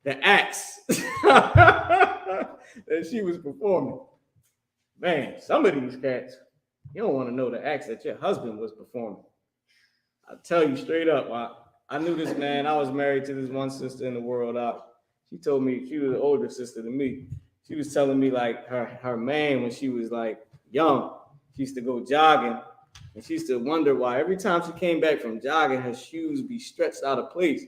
the acts that she was performing. Man, some of these cats, you don't want to know the acts that your husband was performing. I'll tell you straight up, I knew this man. I was married to this one sister in the world. She told me, she was an older sister than me. She was telling me like her man, when she was like young, she used to go jogging, and she used to wonder why every time she came back from jogging, her shoes be stretched out of place.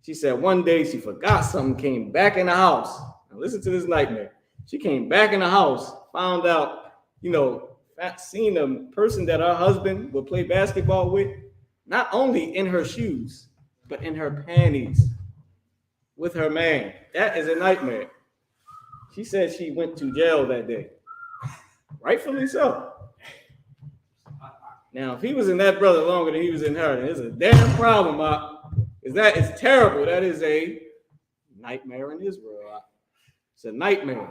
She said one day she forgot something, came back in the house. Now listen to this nightmare. She came back in the house, found out, seen a person that her husband would play basketball with, not only in her shoes, but in her panties with her man. That is a nightmare. She said she went to jail that day. Rightfully so. Now, if he was in that brother longer than he was in her, then it's a damn problem, because that is terrible. That is a nightmare in Israel. It's a nightmare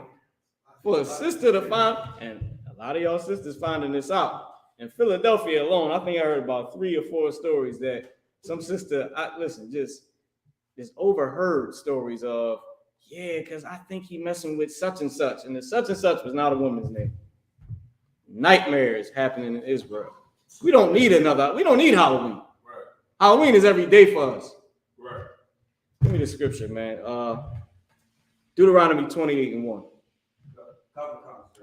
for a sister to find, and a lot of y'all sisters finding this out. In Philadelphia alone, I think I heard about 3 or 4 stories that some sister, just overheard stories of, yeah, because I think he messing with such and such. And the such and such was not a woman's name. Nightmares happening in Israel. We don't need Halloween. Right. Halloween is every day for us. Right. Give me the scripture, man. Deuteronomy 28:1.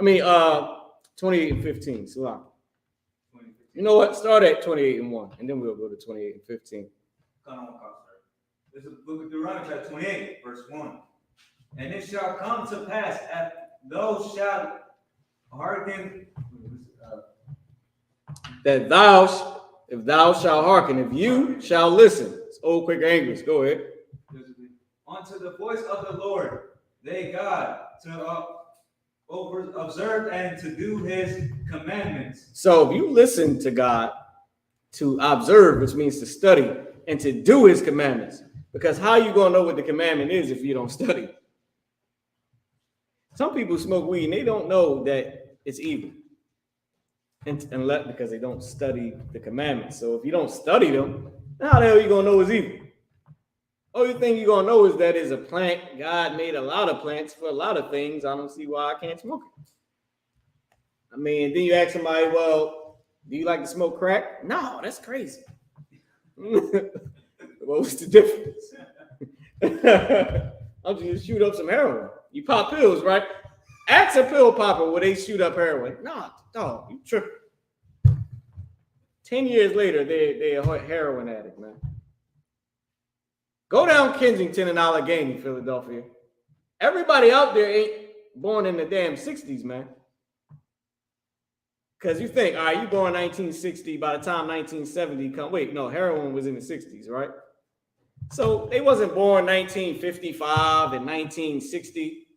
28:15. Salah. You know what? Start at 28:1, and then we'll go to 28:15. Come on, Pastor. This is the book of Deuteronomy, chapter 28, verse 1. And it shall come to pass, thou shalt hearken, that if thou shalt hearken, if you shall listen. It's old Quaker English. Go ahead. Unto the voice of the Lord, thy God, to observe and to do his commandments. So if you listen to God, to observe, which means to study, and to do his commandments, because how you gonna know what the commandment is if you don't study? Some people smoke weed and they don't know that it's evil, unless because they don't study the commandments. So if you don't study them, how the hell are you gonna know it's evil? Only thing you're gonna know is that it's a plant. God made a lot of plants for a lot of things. I don't see why I can't smoke it. I mean, then you ask somebody, well, do you like to smoke crack? No, that's crazy. What's the difference? I'm just shoot up some heroin. You pop pills, right? Ask a pill popper, will they shoot up heroin? No, dog, you tripping. 10 years later, they're a heroin addict, man. Go down Kensington and Allegheny, Philadelphia. Everybody out there ain't born in the damn 60s, man. Because you think, all right, you born 1960, by the time 1970 come, wait, no, heroin was in the 60s, right? So they wasn't born 1955 and 1960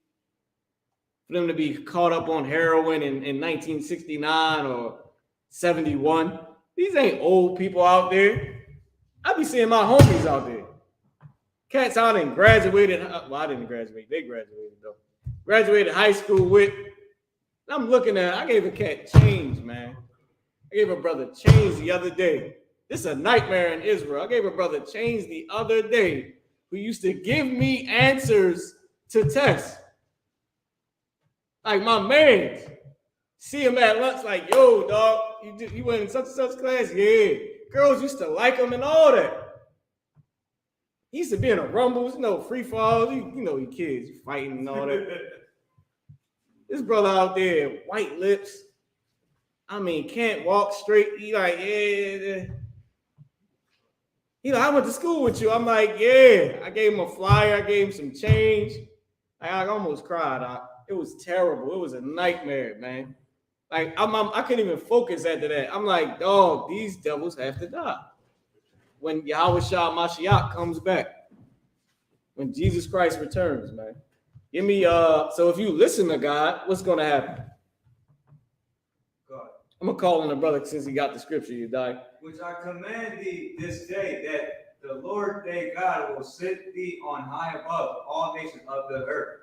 for them to be caught up on heroin in 1969 or 71. These ain't old people out there. I be seeing my homies out there. Cats out and graduated. Well, I didn't graduate. They graduated, though. Graduated high school with. I'm looking at, I gave a cat change, man. I gave a brother change the other day. This is a nightmare in Israel. I gave a brother change the other day who used to give me answers to tests. Like my man. See him at lunch like, yo, dog, you went in such and such class? Yeah. Girls used to like him and all that. He used to be in a rumbles, free falls. You know, you kids, you fighting and all that. This brother out there, white lips. I mean, can't walk straight. He like, yeah. He like, I went to school with you. I'm like, yeah. I gave him a flyer. I gave him some change. I almost cried. It was terrible. It was a nightmare, man. Like, I couldn't even focus after that. I'm like, dog, these devils have to die. When Yahweh Shah Mashiach comes back. When Jesus Christ returns, man. Give me, so if you listen to God, what's going to happen? I'm gonna call on the brother since he got the scripture. You die. Which I command thee this day, that the Lord thy God will set thee on high above all nations of the earth.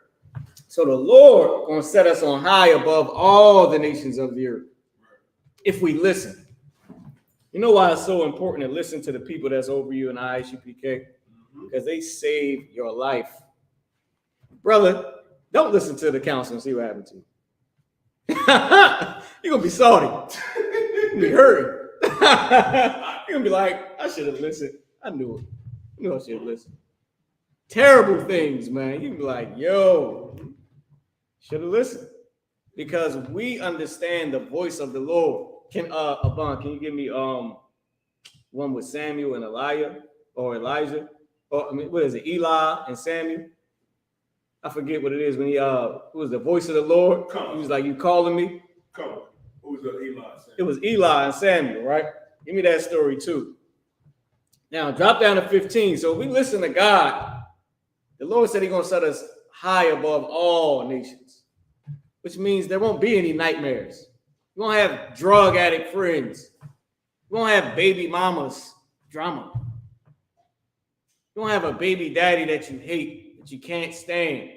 So the Lord gonna set us on high above all the nations of the earth if we listen. You know why it's so important to listen to the people that's over you in I.S.U.P.K? Because they save your life. Brother, don't listen to the counsel and see what happens to you. You're gonna be salty. You're gonna be hurt. You're gonna be like, I should have listened. I knew it. I knew I should have listened. Terrible things, man. You can be like, yo, should have listened. Because we understand the voice of the Lord. Abon, can you give me one with Samuel and Elijah or Elijah? Or I mean, what is it? Eli and Samuel? I forget what it is when he who was the voice of the Lord. He was like, you calling me? Come on. Who was the Eli? It was Eli and Samuel, right? Give me that story too. Now drop down to 15. So if we listen to God, the Lord said he's gonna set us high above all nations, which means there won't be any nightmares. You won't have drug addict friends. You won't have baby mamas drama. You won't have a baby daddy that you hate, that you can't stand.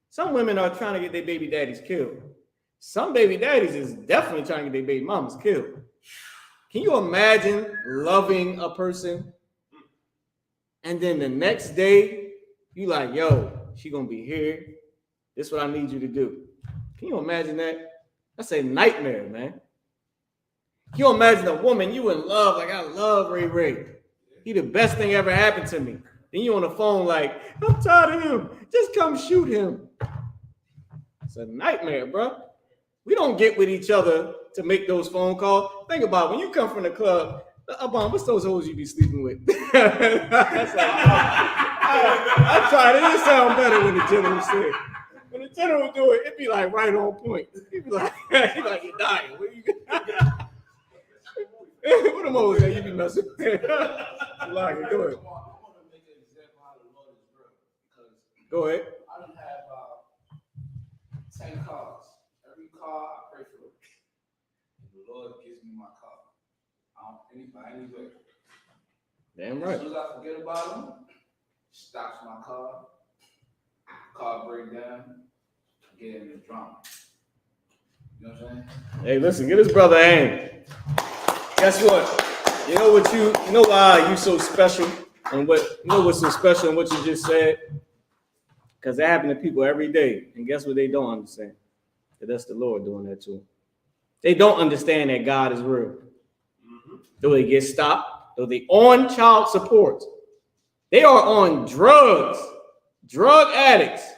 Some women are trying to get their baby daddies killed. Some baby daddies is definitely trying to get their baby mamas killed. Can you imagine loving a person and then the next day you like, yo, she gonna be here. This is what I need you to do. Can you imagine that? That's a nightmare, man. Can you imagine a woman you in love, like I love Ray Ray. He the best thing ever happened to me. Then you on the phone like, I'm tired of him. Just come shoot him. It's a nightmare, bro. We don't get with each other to make those phone calls. Think about it. When you come from the club, what's those hoes you be sleeping with? That's like, I tried it. It sound better when the general said. When the general do it, it be like right on point. He be like, you're dying. What you what them hoes that you be messing with? Like it, go ahead. I want to make an example how the Lord is real. Because Go ahead. I don't have 10 cars. Every car I pray for it. And the Lord gives me my car. By any way. Damn As right. soon as I forget about him, stops my car break down, get in the drama. You know what I'm saying? Hey, listen, get his brother aim. Guess what? You know why you so special and what's so special in what you just said? Because that happens to people every day. And guess what they don't understand? That that's the Lord doing that to them. They don't understand that God is real. Though they get stopped, though they on child support, they are on drugs, drug addicts.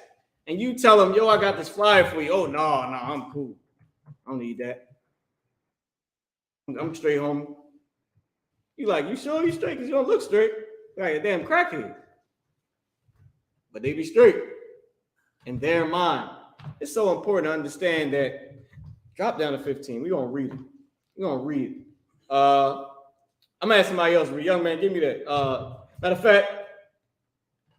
And you tell them, yo, I got this flyer for you. Oh, no, I'm cool. I don't need that. I'm straight home. You like, you sure you straight? Because you don't look straight. You're like a damn crackhead. But they be straight in their mind. It's so important to understand that. Drop down to 15. We're going to read it. We're going to read it. I'm going to ask somebody else. Young man, give me that. Matter of fact,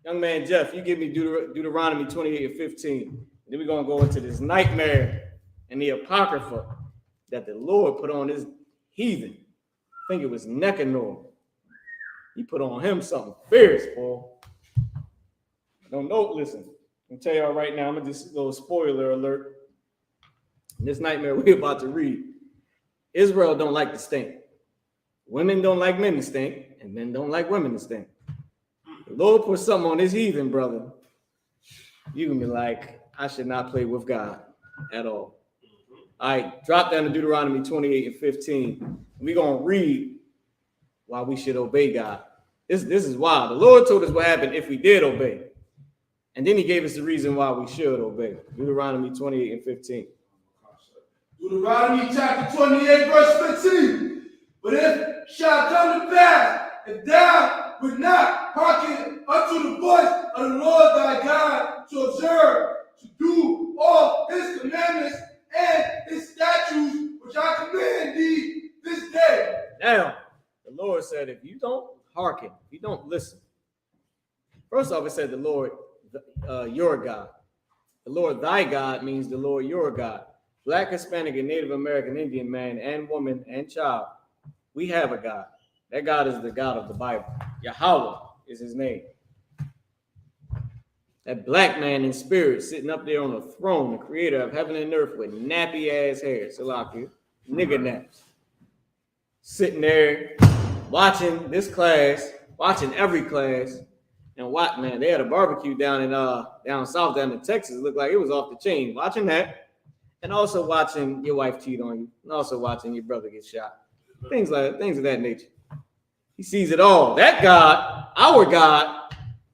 young man Jeff, you give me Deuteronomy 28 and 15. Then we're going to go into this nightmare and the apocrypha that the Lord put on this heathen. I think it was Nicanor. He put on him something fierce, boy. Don't know. Listen, I'm tell y'all right now, I'm going to just go spoiler alert. This nightmare we're about to read. Israel don't like to stink. Women don't like men to stink, and men don't like women to stink. The Lord put something on this heathen, brother. You can be like, I should not play with God at all. All right, drop down to Deuteronomy 28 and 15. We're going to read why we should obey God. This is why. The Lord told us what happened if we did obey. And then he gave us the reason why we should obey. Deuteronomy 28 and 15. Deuteronomy chapter 28, verse 15. But it shall come to pass, if thou would not hearken unto the voice of the Lord thy God, to observe, to do all his commandments and his statutes, which I command thee this day. Now, the Lord said, if you don't hearken, if you don't listen. First off, it said the Lord, your God. The Lord thy God means the Lord your God. Black, Hispanic, and Native American, Indian man and woman and child, we have a God. That God is the God of the Bible. Yahweh is his name. That black man in spirit sitting up there on the throne, the creator of heaven and earth with nappy ass hair, Salaki, nigga naps. Sitting there watching this class, watching every class, and what, man, they had a barbecue down south, down in Texas. It looked like it was off the chain. Watching that, and also watching your wife cheat on you, and also watching your brother get shot. Things of that nature. He sees it all. That God, our God,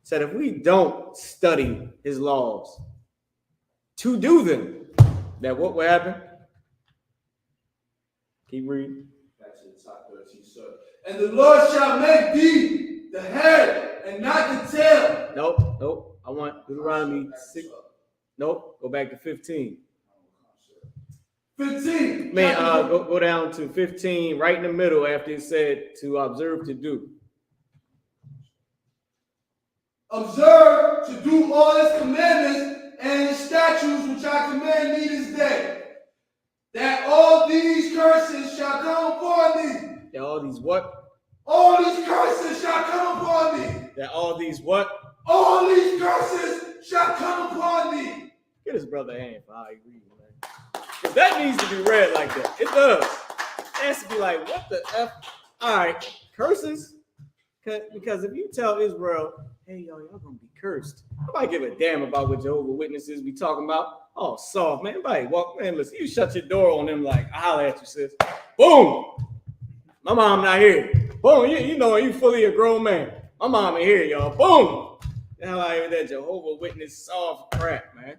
said if we don't study his laws to do them, that what will happen? Keep reading. That's the top 13, sir. And the Lord shall make thee the head and not the tail. Nope. I want Deuteronomy 6. Nope. Go back to 15. 15. Man, go down to 15, right in the middle after it said to observe to do. Observe to do all his commandments and his statutes which I command thee this day, that all these curses shall come upon thee. That all these what? All these curses shall come upon thee. That all these what? All these curses shall come upon thee. Get his brother a hand for how he reads, man. Because that needs to be read like that. It does. It has to be like, what the F? All right, curses? Because if you tell Israel, hey, y'all gonna be cursed. Nobody give a damn about what Jehovah's Witnesses be talking about. Oh, soft, man. Everybody walk, man, listen, you shut your door on them like, I'll holler at you, sis. Boom. My mom not here. Boom, you know, you fully a grown man. My mom ain't here, y'all. Boom. The hell out of that Jehovah's Witness soft crap, man.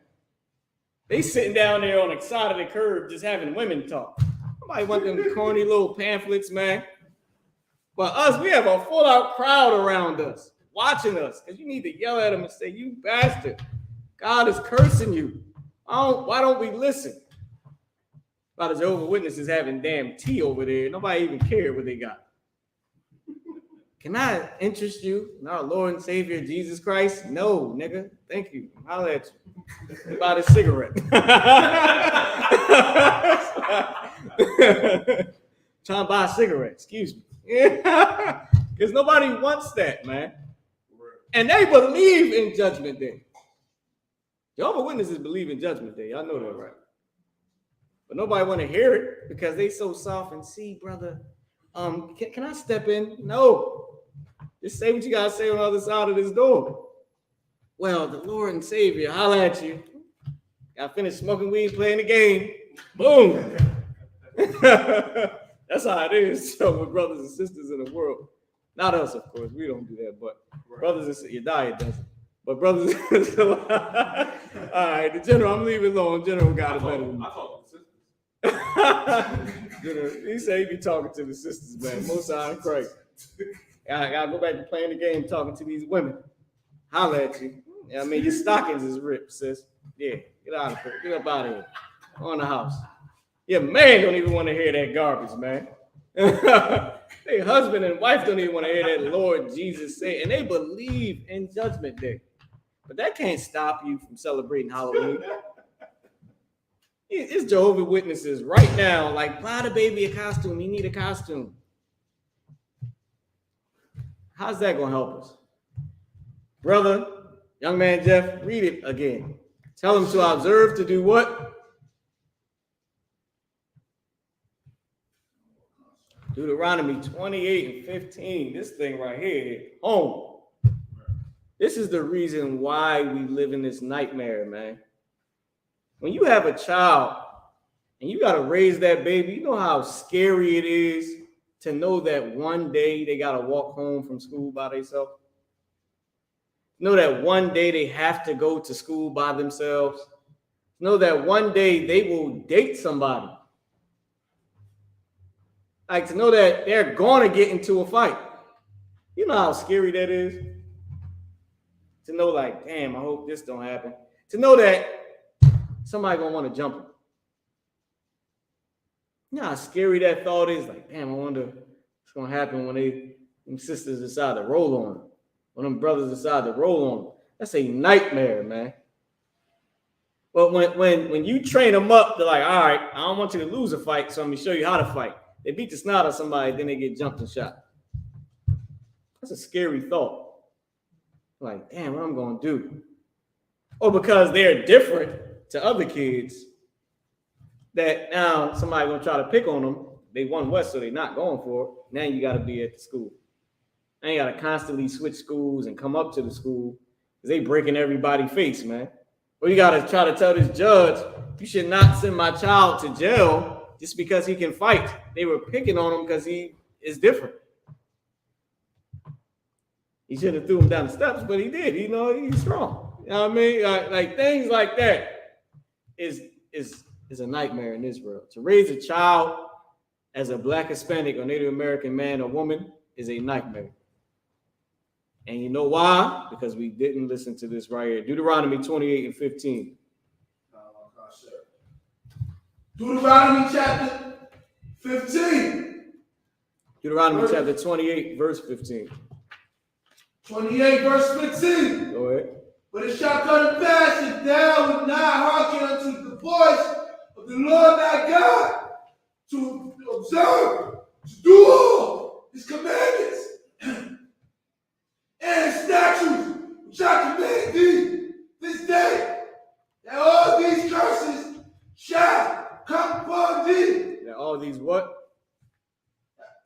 They sitting down there on the side of the curb just having women talk. Nobody want them corny little pamphlets, man. But us, we have a full-out crowd around us, watching us, because you need to yell at them and say, you bastard, God is cursing you. Why don't we listen? A lot of Jehovah's Witnesses having damn tea over there. Nobody even cared what they got. Can I interest you in our Lord and Savior, Jesus Christ? No, nigga. Thank you. I'll let you. About a cigarette. Trying to buy a cigarette. Excuse me. Because nobody wants that, man. And they believe in Judgment Day. Jehovah's Witnesses believe in Judgment Day. Y'all know that, right? But nobody want to hear it because they so soft and see, brother. Can I step in? No. Just say what you gotta say on the other side of this door. Well, the Lord and Savior, holla at you. Got finished smoking weed, playing the game. Boom. That's how it is. So with brothers and sisters in the world. Not us, of course. We don't do that, but brothers and sisters, your diet doesn't. But brothers and sisters. All right, the general, I'm leaving alone. General got it better than me. I talk to the sisters. General, he said he be talking to the sisters, man. Most High in Christ. I gotta go back to playing the game, talking to these women. Holla at you. I mean, your stockings is ripped, sis. Yeah, get out of here. Get up out of here. On the house. Your man don't even want to hear that garbage, man. Their husband and wife don't even want to hear that Lord Jesus say, and they believe in Judgment Day. But that can't stop you from celebrating Halloween. It's Jehovah's Witnesses right now, like, buy the baby a costume. He need a costume. How's that going to help us? Brother, young man Jeff, read it again. Tell him to observe to do what? Deuteronomy 28 and 15. This thing right here, home. This is the reason why we live in this nightmare, man. When you have a child and you got to raise that baby, you know how scary it is to know that one day they got to walk home from school by themselves? Know that one day they have to go to school by themselves? Know that one day they will date somebody? Like, to know that they're going to get into a fight. You know how scary that is? To know, like, damn, I hope this don't happen. To know that somebody going to want to jump them. You know how scary that thought is? Like, damn, I wonder what's going to happen when them sisters decide to roll on them. When them brothers decide to roll on them. That's a nightmare, man. But when you train them up, they're like, all right, I don't want you to lose a fight, so I'm gonna show you how to fight. They beat the snot out of somebody, then they get jumped and shot. That's a scary thought. Like, damn, what I'm gonna do? Or because they're different to other kids, that now somebody gonna try to pick on them. They 1West, so they're not going for it. Now you gotta be at the school. Now you gotta constantly switch schools and come up to the school because they breaking everybody's face, man. Or you gotta try to tell this judge, you should not send my child to jail just because he can fight. They were picking on him because he is different. He should have threw him down the steps, but he did. You know, he's strong. You know what I mean? Like things like that is a nightmare in Israel. To raise a child as a Black, Hispanic, or Native American man or woman is a nightmare. And you know why? Because we didn't listen to this right here. Deuteronomy 28:15. Deuteronomy chapter 15. Deuteronomy chapter 28, verse 15. 28 verse 15. Go ahead. But it shall come to pass if thou wilt not hearken unto the voice of the Lord thy God, to observe, to do all his commandments and his statutes, which I command thee this day, that all these curses shall come upon thee. That all these what?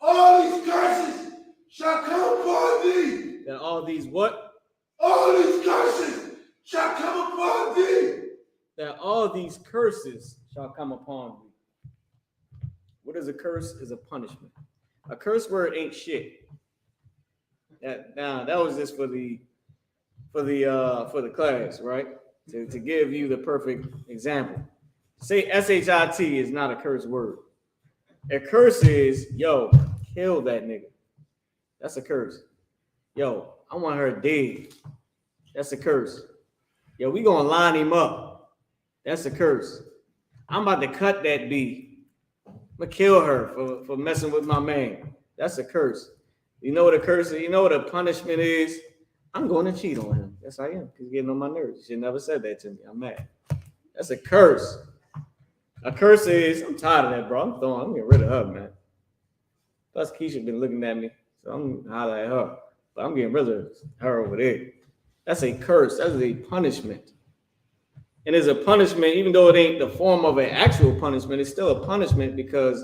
All these curses shall come upon thee. That all these what? All these curses shall come upon thee. That all these curses shall come upon thee. What is a curse? Is a punishment. A curse word ain't shit. That was just for the class, right? To give you the perfect example. Say SHIT is not a curse word. A curse is, yo, kill that nigga. That's a curse. Yo, I want her dead. That's a curse. Yo, we gonna line him up. That's a curse. I'm about to cut that B. I'm gonna kill her for messing with my man. That's a curse. You know what a curse is? You know what a punishment is? I'm going to cheat on him. Yes, I am. He's getting on my nerves. She never said that to me. I'm mad. That's a curse. A curse is, I'm tired of that, bro. I'm getting rid of her, man. Plus, Keisha been looking at me, so I'm hollering at her. But I'm getting rid of her over there. That's a curse. That's a punishment. And it's a punishment, even though it ain't the form of an actual punishment, it's still a punishment because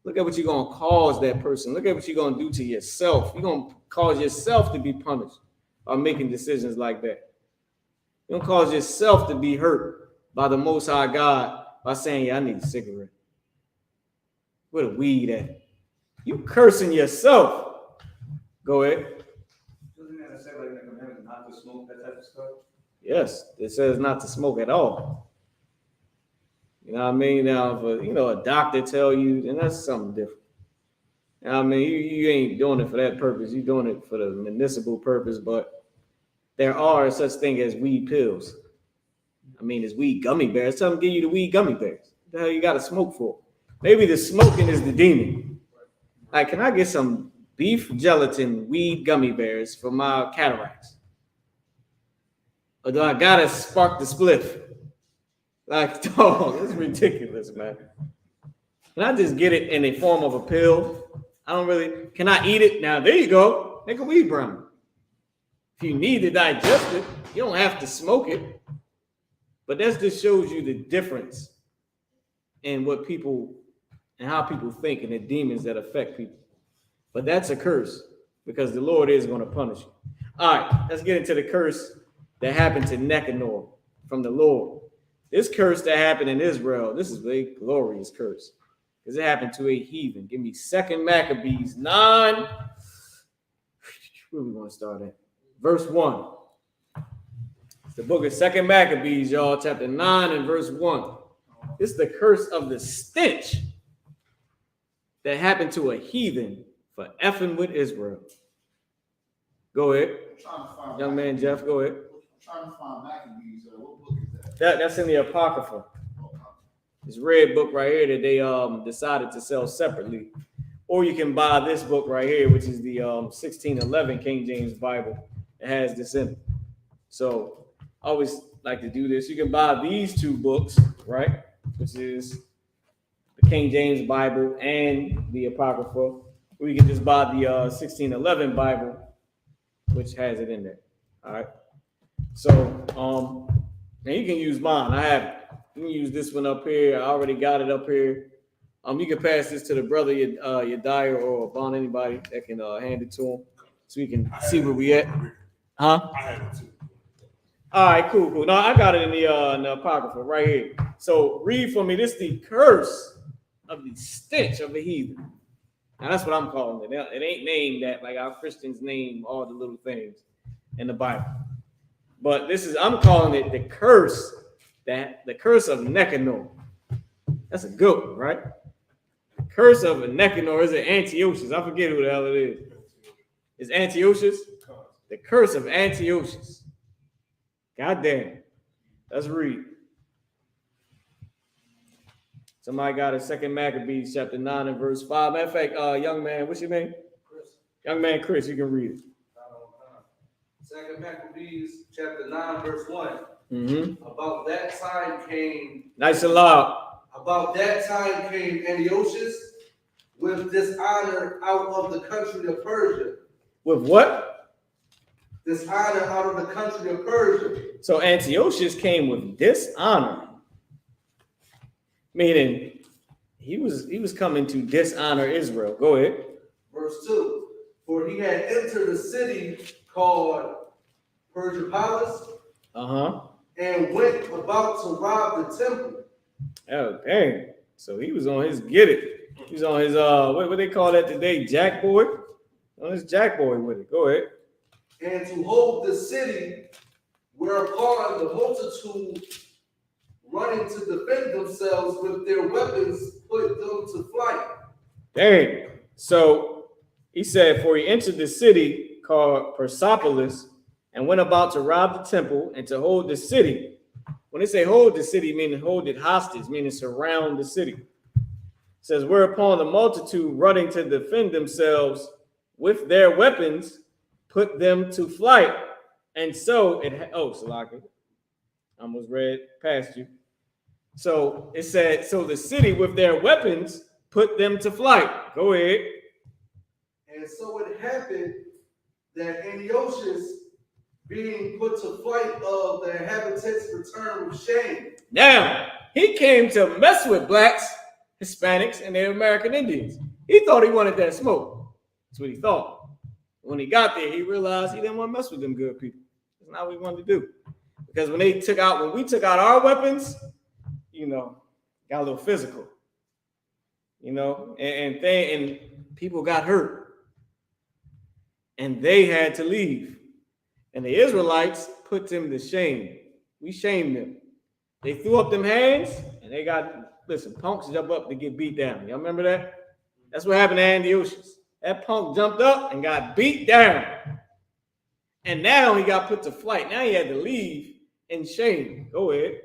look at what you're going to cause that person. Look at what you're going to do to yourself. You're going to cause yourself to be punished by making decisions like that. You're going to cause yourself to be hurt by the Most High God by saying, yeah, I need a cigarette. Where the weed at? You cursing yourself. Go ahead. Doesn't that say like in the commandment not to smoke, that type of stuff? Yes, it says not to smoke at all. You know what I mean? Now, if a doctor tell you, then that's something different. You know what I mean? You ain't doing it for that purpose. You're doing it for the municipal purpose, but there are such thing as weed pills. I mean, it's weed gummy bears. Tell them to give you the weed gummy bears. What the hell you got to smoke for? Maybe the smoking is the demon. Like, can I get some beef gelatin weed gummy bears for my cataracts? Or do I got to spark the spliff? Like, dog, that's ridiculous, man. Can I just get it in a form of a pill? Can I eat it? Now, there you go. Make a weed brownie. If you need to digest it, you don't have to smoke it. But that just shows you the difference in what people and how people think and the demons that affect people. But that's a curse because the Lord is going to punish you. All right, let's get into the curse that happened to Nicanor from the Lord. This curse that happened in Israel, this is a glorious curse because it happened to a heathen. Give me 2 Maccabees 9. Where we want to start at? Verse 1. It's the book of 2 Maccabees, y'all, chapter 9 and verse 1. It's the curse of the stench that happened to a heathen for effing with Israel. Go ahead. Young man Jeff, go ahead. I'm trying to find Maccabees. What book is that? That's in the Apocrypha. This red book right here that they decided to sell separately. Or you can buy this book right here, which is the 1611 King James Bible. It has this in it. So I always like to do this. You can buy these two books, right? Which is the King James Bible and the Apocrypha. Or you can just buy the 1611 Bible, which has it in there. All right. So, now you can use mine. You can use this one up here. I already got it up here. You can pass this to the brother, your dyer, or bond anybody that can hand it to him, so we can see where we at. Huh? I have it too. All right, cool. No, I got it in the Apocrypha right here. So read for me. This is the curse of the stench of the heathen. Now that's what I'm calling it. It ain't named that like our Christians name all the little things in the Bible. But I'm calling it the curse of Nicanor. That's a good one, right? The curse of Nicanor. Is it Antiochus? I forget who the hell it is. Is Antiochus? The curse of Antiochus. God damn. Let's read. Somebody got a 2 Maccabees chapter 9 and verse 5. Matter of fact, young man, what's your name? Chris. Young man Chris, you can read it. 2 Maccabees chapter 9 verse 1. Mm-hmm. About that time came Nice and loud. About that time came Antiochus with dishonor out of the country of Persia. With what? Dishonor out of the country of Persia. So Antiochus came with dishonor. Meaning he was coming to dishonor Israel. Go ahead. Verse 2. For he had entered a city called Persia Palace. And went about to rob the temple. Oh, dang. So he was on his get it. He was on his what they call that today? Jack boy? On his jack boy with it. Go ahead. And to hold the city, whereupon the multitude running to defend themselves with their weapons put them to flight. Dang. So he said, for he entered the city called Persepolis and went about to rob the temple and to hold the city. When they say hold the city, meaning hold it hostage, meaning surround the city. It says, whereupon the multitude running to defend themselves with their weapons put them to flight. And so Salaki, I almost read past you. So it said, so the city with their weapons put them to flight. Go ahead. And so it happened that Antiochus, being put to flight of the inhabitants, returned with shame. Now, he came to mess with blacks, Hispanics, and the American Indians. He thought he wanted that smoke. That's what he thought. When he got there, he realized he didn't want to mess with them good people. That's not what he wanted to do. Because when we took out our weapons, got a little physical, and people got hurt, and they had to leave, and the Israelites put them to shame. We shamed them. They threw up them hands, and they punks jump up to get beat down. Y'all remember that? That's what happened to Antiochus. That punk jumped up and got beat down, and now he got put to flight. Now he had to leave in shame. Go ahead.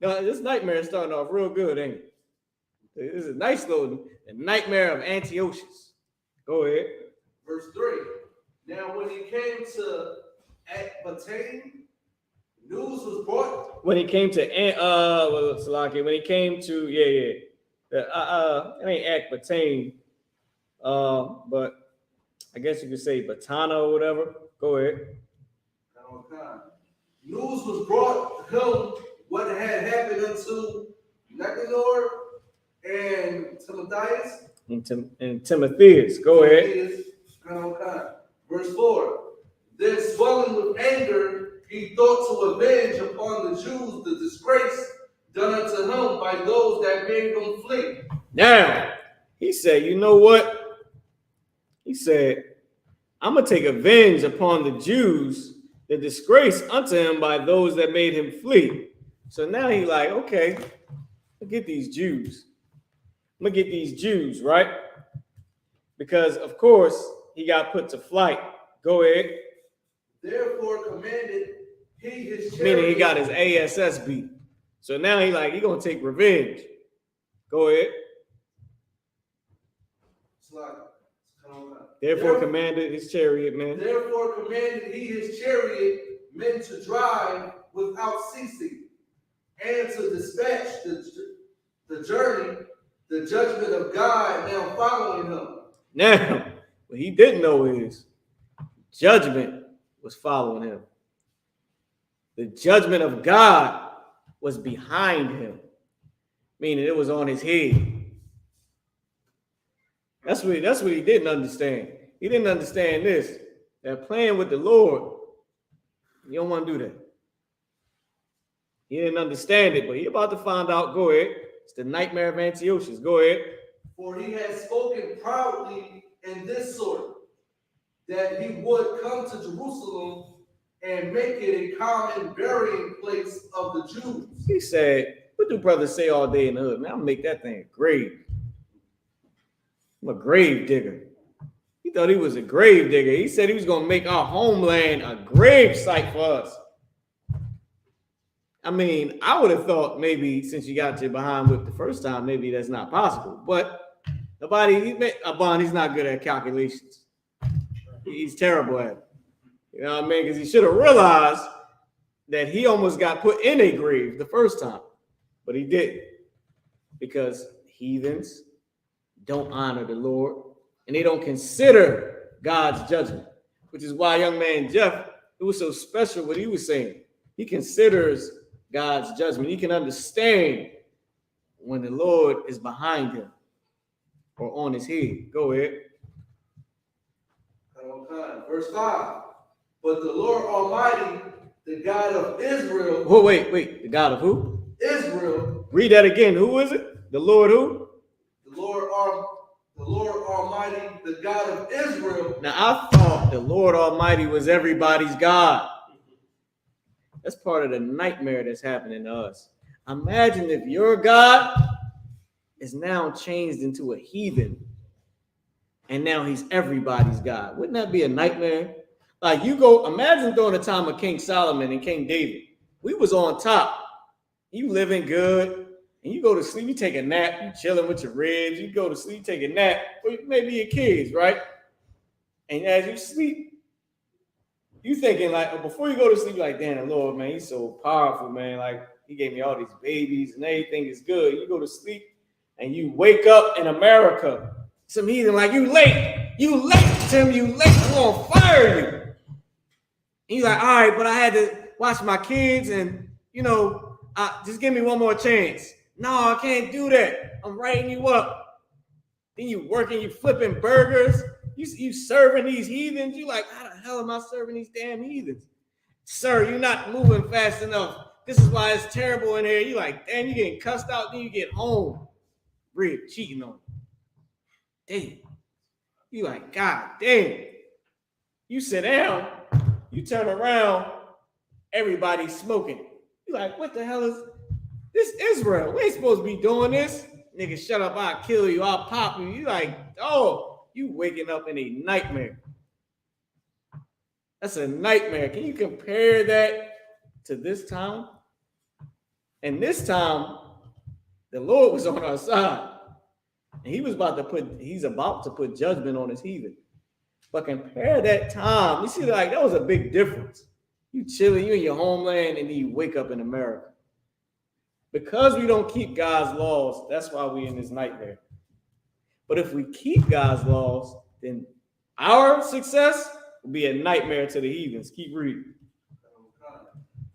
Now, this nightmare is starting off real good, ain't it? This is a nice little nightmare of Antiochus. Go ahead. Verse 3. Now, when he came to Ecbatane, news was brought. When he came to it ain't Ecbatane, but I guess you could say Batana or whatever. Go ahead. News was brought him what had happened unto Nicanor and Timotheus. And Timotheus. Go ahead. Verse 4. Then swelling with anger, he thought to avenge upon the Jews the disgrace done unto him by those that made him flee. Now, he said, you know what? He said, I'm going to take revenge upon the Jews, the disgrace unto him by those that made him flee. So now he's like, okay, look at these Jews. I'm going to get these Jews, right? Because, of course, he got put to flight. Go ahead. Therefore commanded he his chariot. Meaning he got his ASS beat. So now he's going to take revenge. Go ahead. Therefore commanded his chariot, man. Therefore commanded he his chariot men to drive without ceasing, and to dispatch the journey, the judgment of God now following him. Now, what he didn't know is judgment was following him. The judgment of God was behind him, meaning it was on his head. That's what he didn't understand. He didn't understand this, that playing with the Lord, you don't want to do that. He didn't understand it, but he about to find out. Go ahead. It's the nightmare of Antiochus. Go ahead. For he has spoken proudly in this sort, that he would come to Jerusalem and make it a common burying place of the Jews. He said, what do brothers say all day in the hood? Man, I'll make that thing a grave. I'm a grave digger. He thought he was a grave digger. He said he was going to make our homeland a grave site for us. I mean, I would have thought maybe since you got your behind whipped the first time, maybe that's not possible. But he's not good at calculations. He's terrible at it. You know what I mean? Because he should have realized that he almost got put in a grave the first time. But he didn't. Because heathens don't honor the Lord. And they don't consider God's judgment. Which is why young man Jeff, it was so special what he was saying. He considers God's judgment. He can understand when the Lord is behind him or on his head. Go ahead. Verse 5. But the Lord Almighty, the God of Israel. Oh, wait. The God of who? Israel. Read that again. Who is it? The Lord who? The Lord Almighty, the God of Israel. Now, I thought the Lord Almighty was everybody's God. That's part of the nightmare that's happening to us. Imagine if your God is now changed into a heathen, and now he's everybody's God. Wouldn't that be a nightmare? Like imagine during the time of King Solomon and King David. We was on top. You living good, and you go to sleep, you take a nap, you chilling with your ribs, you go to sleep, take a nap, or maybe your kids, right? And as you sleep, you thinking like, before you go to sleep, like, damn, the Lord, man, he's so powerful, man. Like, he gave me all these babies and everything is good. You go to sleep and you wake up in America. Some heathen like, you late, Tim, you late, I'm gonna fire you. And you're like, all right, but I had to watch my kids and, just give me one more chance. No, I can't do that. I'm writing you up. Then you working, you flipping burgers. You serving these heathens. You like, how the hell am I serving these damn heathens? Sir, you're not moving fast enough. This is why it's terrible in here. You like, damn, you getting cussed out. Then you get home. Rib cheating on you. Damn. You like, God damn. You sit down. You turn around. Everybody's smoking. You like, what the hell is this? Israel? We ain't supposed to be doing this. Nigga, shut up. I'll kill you. I'll pop you. You like, oh. You waking up in a nightmare. That's a nightmare. Can you compare that to this time? And this time, the Lord was on our side. And he's about to put judgment on his heathen. But compare that time. You see, like, that was a big difference. You chilling, you in your homeland, and then you wake up in America. Because we don't keep God's laws, that's why we're in this nightmare. But if we keep God's laws, then our success will be a nightmare to the heathens. Keep reading.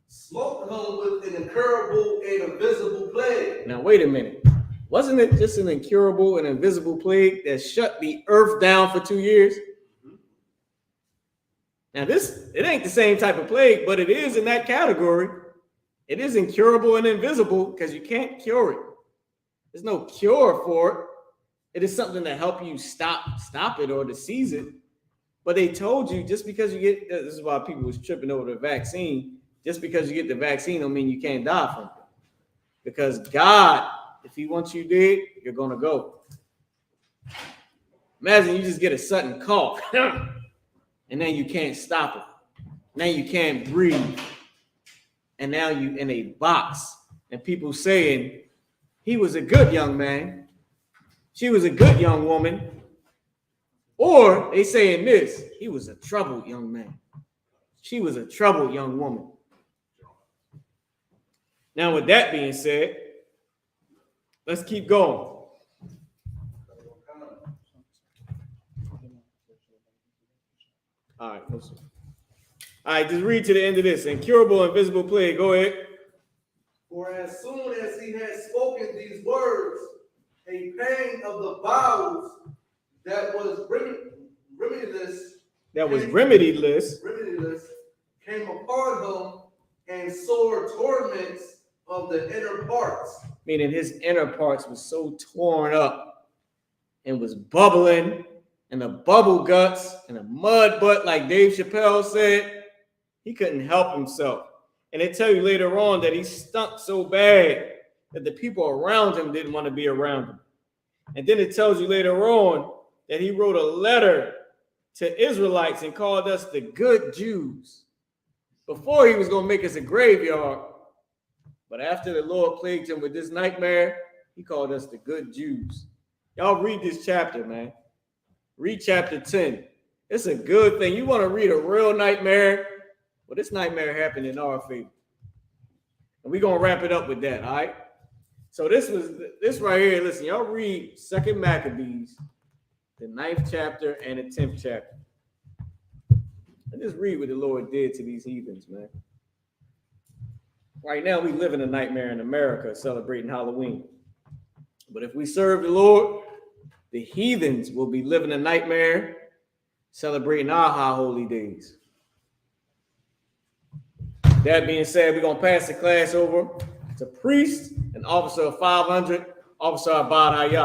Smote him with an incurable and invisible plague. Now, wait a minute. Wasn't it just an incurable and invisible plague that shut the earth down for 2 years? Now, it ain't the same type of plague, but it is in that category. It is incurable and invisible because you can't cure it. There's no cure for it. It is something to help you stop it or to seize it. But they told you just because you get, this is why people was tripping over the vaccine. Just because you get the vaccine don't mean you can't die from it. Because God, if he wants you dead, you're going to go. Imagine you just get a sudden cough and then you can't stop it. Now you can't breathe. And now you in a box and people saying he was a good young man. She was a good young woman. Or they saying this, he was a troubled young man. She was a troubled young woman. Now, with that being said, let's keep going. All right, no, sir. All right, just read to the end of this. Incurable, invisible plague. Go ahead. For as soon as he had spoken these words, a pain of the bowels that was remediless came upon him, and sore torments of the inner parts. Meaning his inner parts was so torn up and was bubbling, and the bubble guts and the mud butt, like Dave Chappelle said, he couldn't help himself. And they tell you later on that he stunk so bad that the people around him didn't want to be around him. And then it tells you later on that he wrote a letter to Israelites and called us the good Jews. Before he was going to make us a graveyard, but after the Lord plagued him with this nightmare, he called us the good Jews. Y'all read this chapter, man. Read chapter 10. It's a good thing. You want to read a real nightmare? Well, this nightmare happened in our favor. And we're going to wrap it up with that, all right? So this right here, listen, y'all read 2 Maccabees, the 9th chapter and the 10th chapter. And just read what the Lord did to these heathens, man. Right now, we live in a nightmare in America celebrating Halloween. But if we serve the Lord, the heathens will be living a nightmare celebrating our high holy days. That being said, we're going to pass the class over to priest and officer of 500, Officer Abad Hayat.